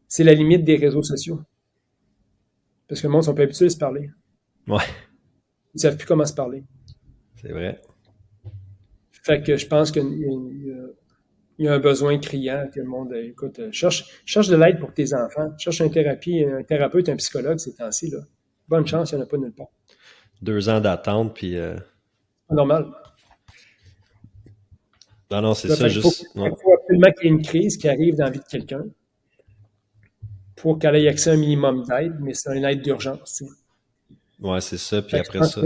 c'est la limite des réseaux sociaux. Parce que le monde sont pas habitués à se parler. Ouais. Ils ne savent plus comment se parler. C'est vrai. Fait que je pense qu'il y a un besoin criant que le monde, écoute, cherche de l'aide pour tes enfants. Cherche un thérapeute, un psychologue ces temps-ci. Là. Bonne chance, il n'y en a pas nulle part. 2 ans d'attente, puis... Pas normal. Non, c'est ça. Il faut absolument qu'il y ait une crise qui arrive dans la vie de quelqu'un pour qu'elle ait accès à un minimum d'aide, mais c'est une aide d'urgence. Ouais, c'est ça. Puis après ça...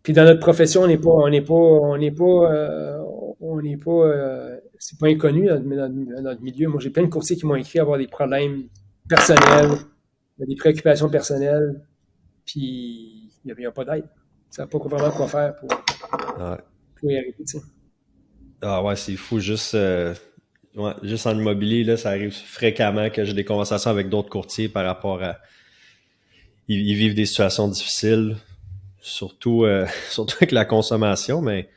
Puis dans notre profession, c'est pas inconnu dans notre milieu. Moi, j'ai plein de courtiers qui m'ont écrit avoir des problèmes personnels, des préoccupations personnelles, puis il n'y a pas d'aide. Ça n'a pas vraiment quoi faire pour y arriver, tu sais. Ah ouais, c'est fou. Juste en immobilier, là, ça arrive fréquemment que j'ai des conversations avec d'autres courtiers par rapport à... Ils vivent des situations difficiles, surtout avec la consommation, mais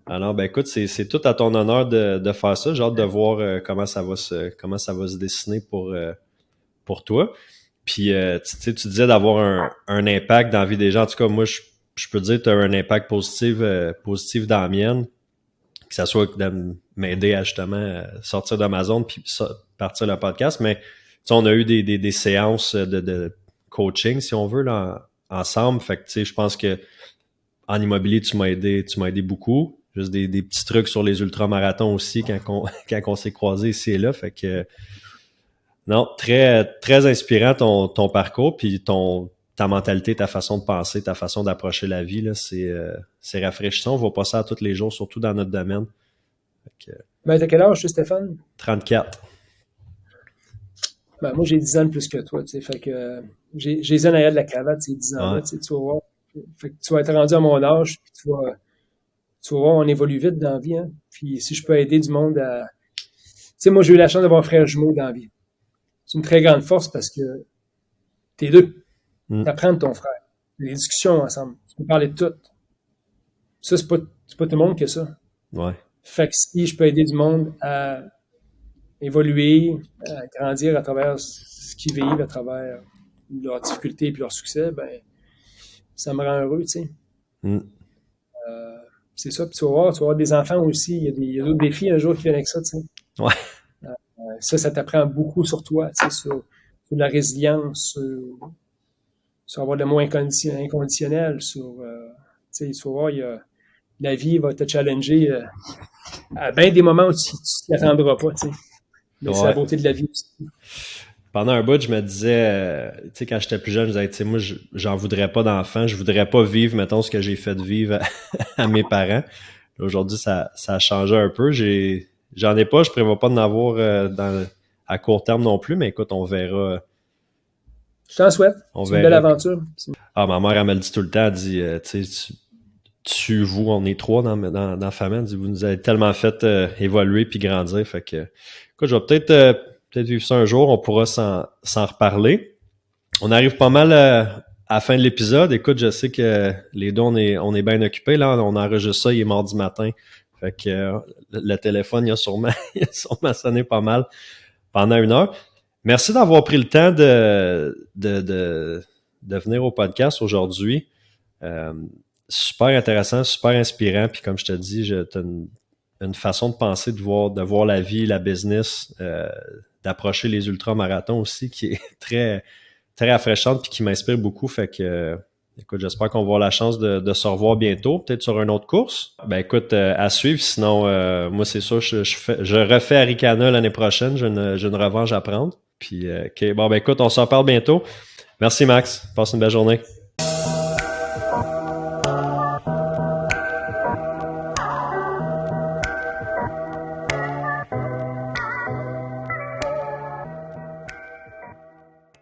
alors, ben écoute, c'est tout à ton honneur de faire ça. J'ai hâte de voir comment ça va se dessiner pour toi. Puis, tu disais d'avoir un impact dans la vie des gens. En tout cas, moi, je peux te dire que tu as un impact positif dans la mienne, que ça soit de m'aider à justement sortir de ma zone puis partir le podcast. Mais on a eu des séances de coaching, si on veut, là, ensemble. Fait que, tu sais, je pense que en immobilier, tu m'as aidé beaucoup. Juste des petits trucs sur les ultramarathons aussi quand on s'est croisés ici et là. Fait que non, très, très inspirant ton parcours puis ta mentalité, ta façon de penser, ta façon d'approcher la vie, là, c'est rafraîchissant. On voit pas ça à tous les jours, surtout dans notre domaine. Ben, t'as quel âge, Stéphane? 34. Ben, moi, j'ai 10 ans de plus que toi, tu sais. Fait que j'ai les en arrière de la cravate, ces 10 ans-là, Ouais. tu sais, tu vas voir. Fait que tu vas être rendu à mon âge, puis tu vas voir, on évolue vite dans la vie, hein. Puis si je peux aider du monde à... Tu sais, moi, j'ai eu la chance d'avoir un frère jumeau dans la vie. C'est une très grande force parce que t'es deux. T'apprends de ton frère. Les discussions ensemble. Tu peux parler de tout. Ça, c'est pas tout le monde qui a ça. Ouais. Fait que si je peux aider du monde à évoluer, à grandir à travers ce qu'ils vivent, à travers leurs difficultés et leurs succès, ben, ça me rend heureux, tu sais. C'est ça. Puis tu vas voir des enfants aussi. Il y a d'autres défis un jour qui viennent avec ça, tu sais. Ouais. Ça t'apprend beaucoup sur toi, tu sais, sur la résilience, sur avoir de l'amour inconditionnel, sur, tu sais, tu vas voir, la vie va te challenger à bien des moments où tu t'y attendras pas, tu sais. Mais c'est la beauté de la vie aussi. Pendant un bout, je me disais, tu sais, quand j'étais plus jeune, je disais, tu sais, moi, j'en voudrais pas d'enfants. Je voudrais pas vivre, mettons, ce que j'ai fait vivre à mes parents. Aujourd'hui, ça a changé un peu. J'en ai pas, je prévois pas d'en avoir à court terme non plus, mais écoute, on verra. Je t'en souhaite. C'est une belle aventure. Ah, ma mère, elle me le dit tout le temps, elle dit, tu sais, vous, on est trois dans la famille, elle dit, vous nous avez tellement fait évoluer puis grandir. Fait que, écoute, je vais peut-être vivre ça un jour, on pourra s'en reparler. On arrive pas mal à la fin de l'épisode. Écoute, je sais que les deux, on est bien occupés. Là, on enregistre ça, il est mardi matin. Fait que le téléphone, il a sûrement sonné pas mal pendant 1 heure. Merci d'avoir pris le temps de venir au podcast aujourd'hui. Super intéressant, super inspirant. Puis comme je te dis, t'as une façon de penser, de voir la vie, la business, d'approcher les ultramarathons aussi, qui est très, très rafraîchante puis qui m'inspire beaucoup. Fait que, écoute, j'espère qu'on va avoir la chance de se revoir bientôt, peut-être sur une autre course. Ben écoute, à suivre. Sinon, moi, c'est sûr, je refais Arikana l'année prochaine. J'ai une revanche à prendre. Puis, OK, bon, ben écoute, on s'en parle bientôt. Merci, Max. Passe une belle journée.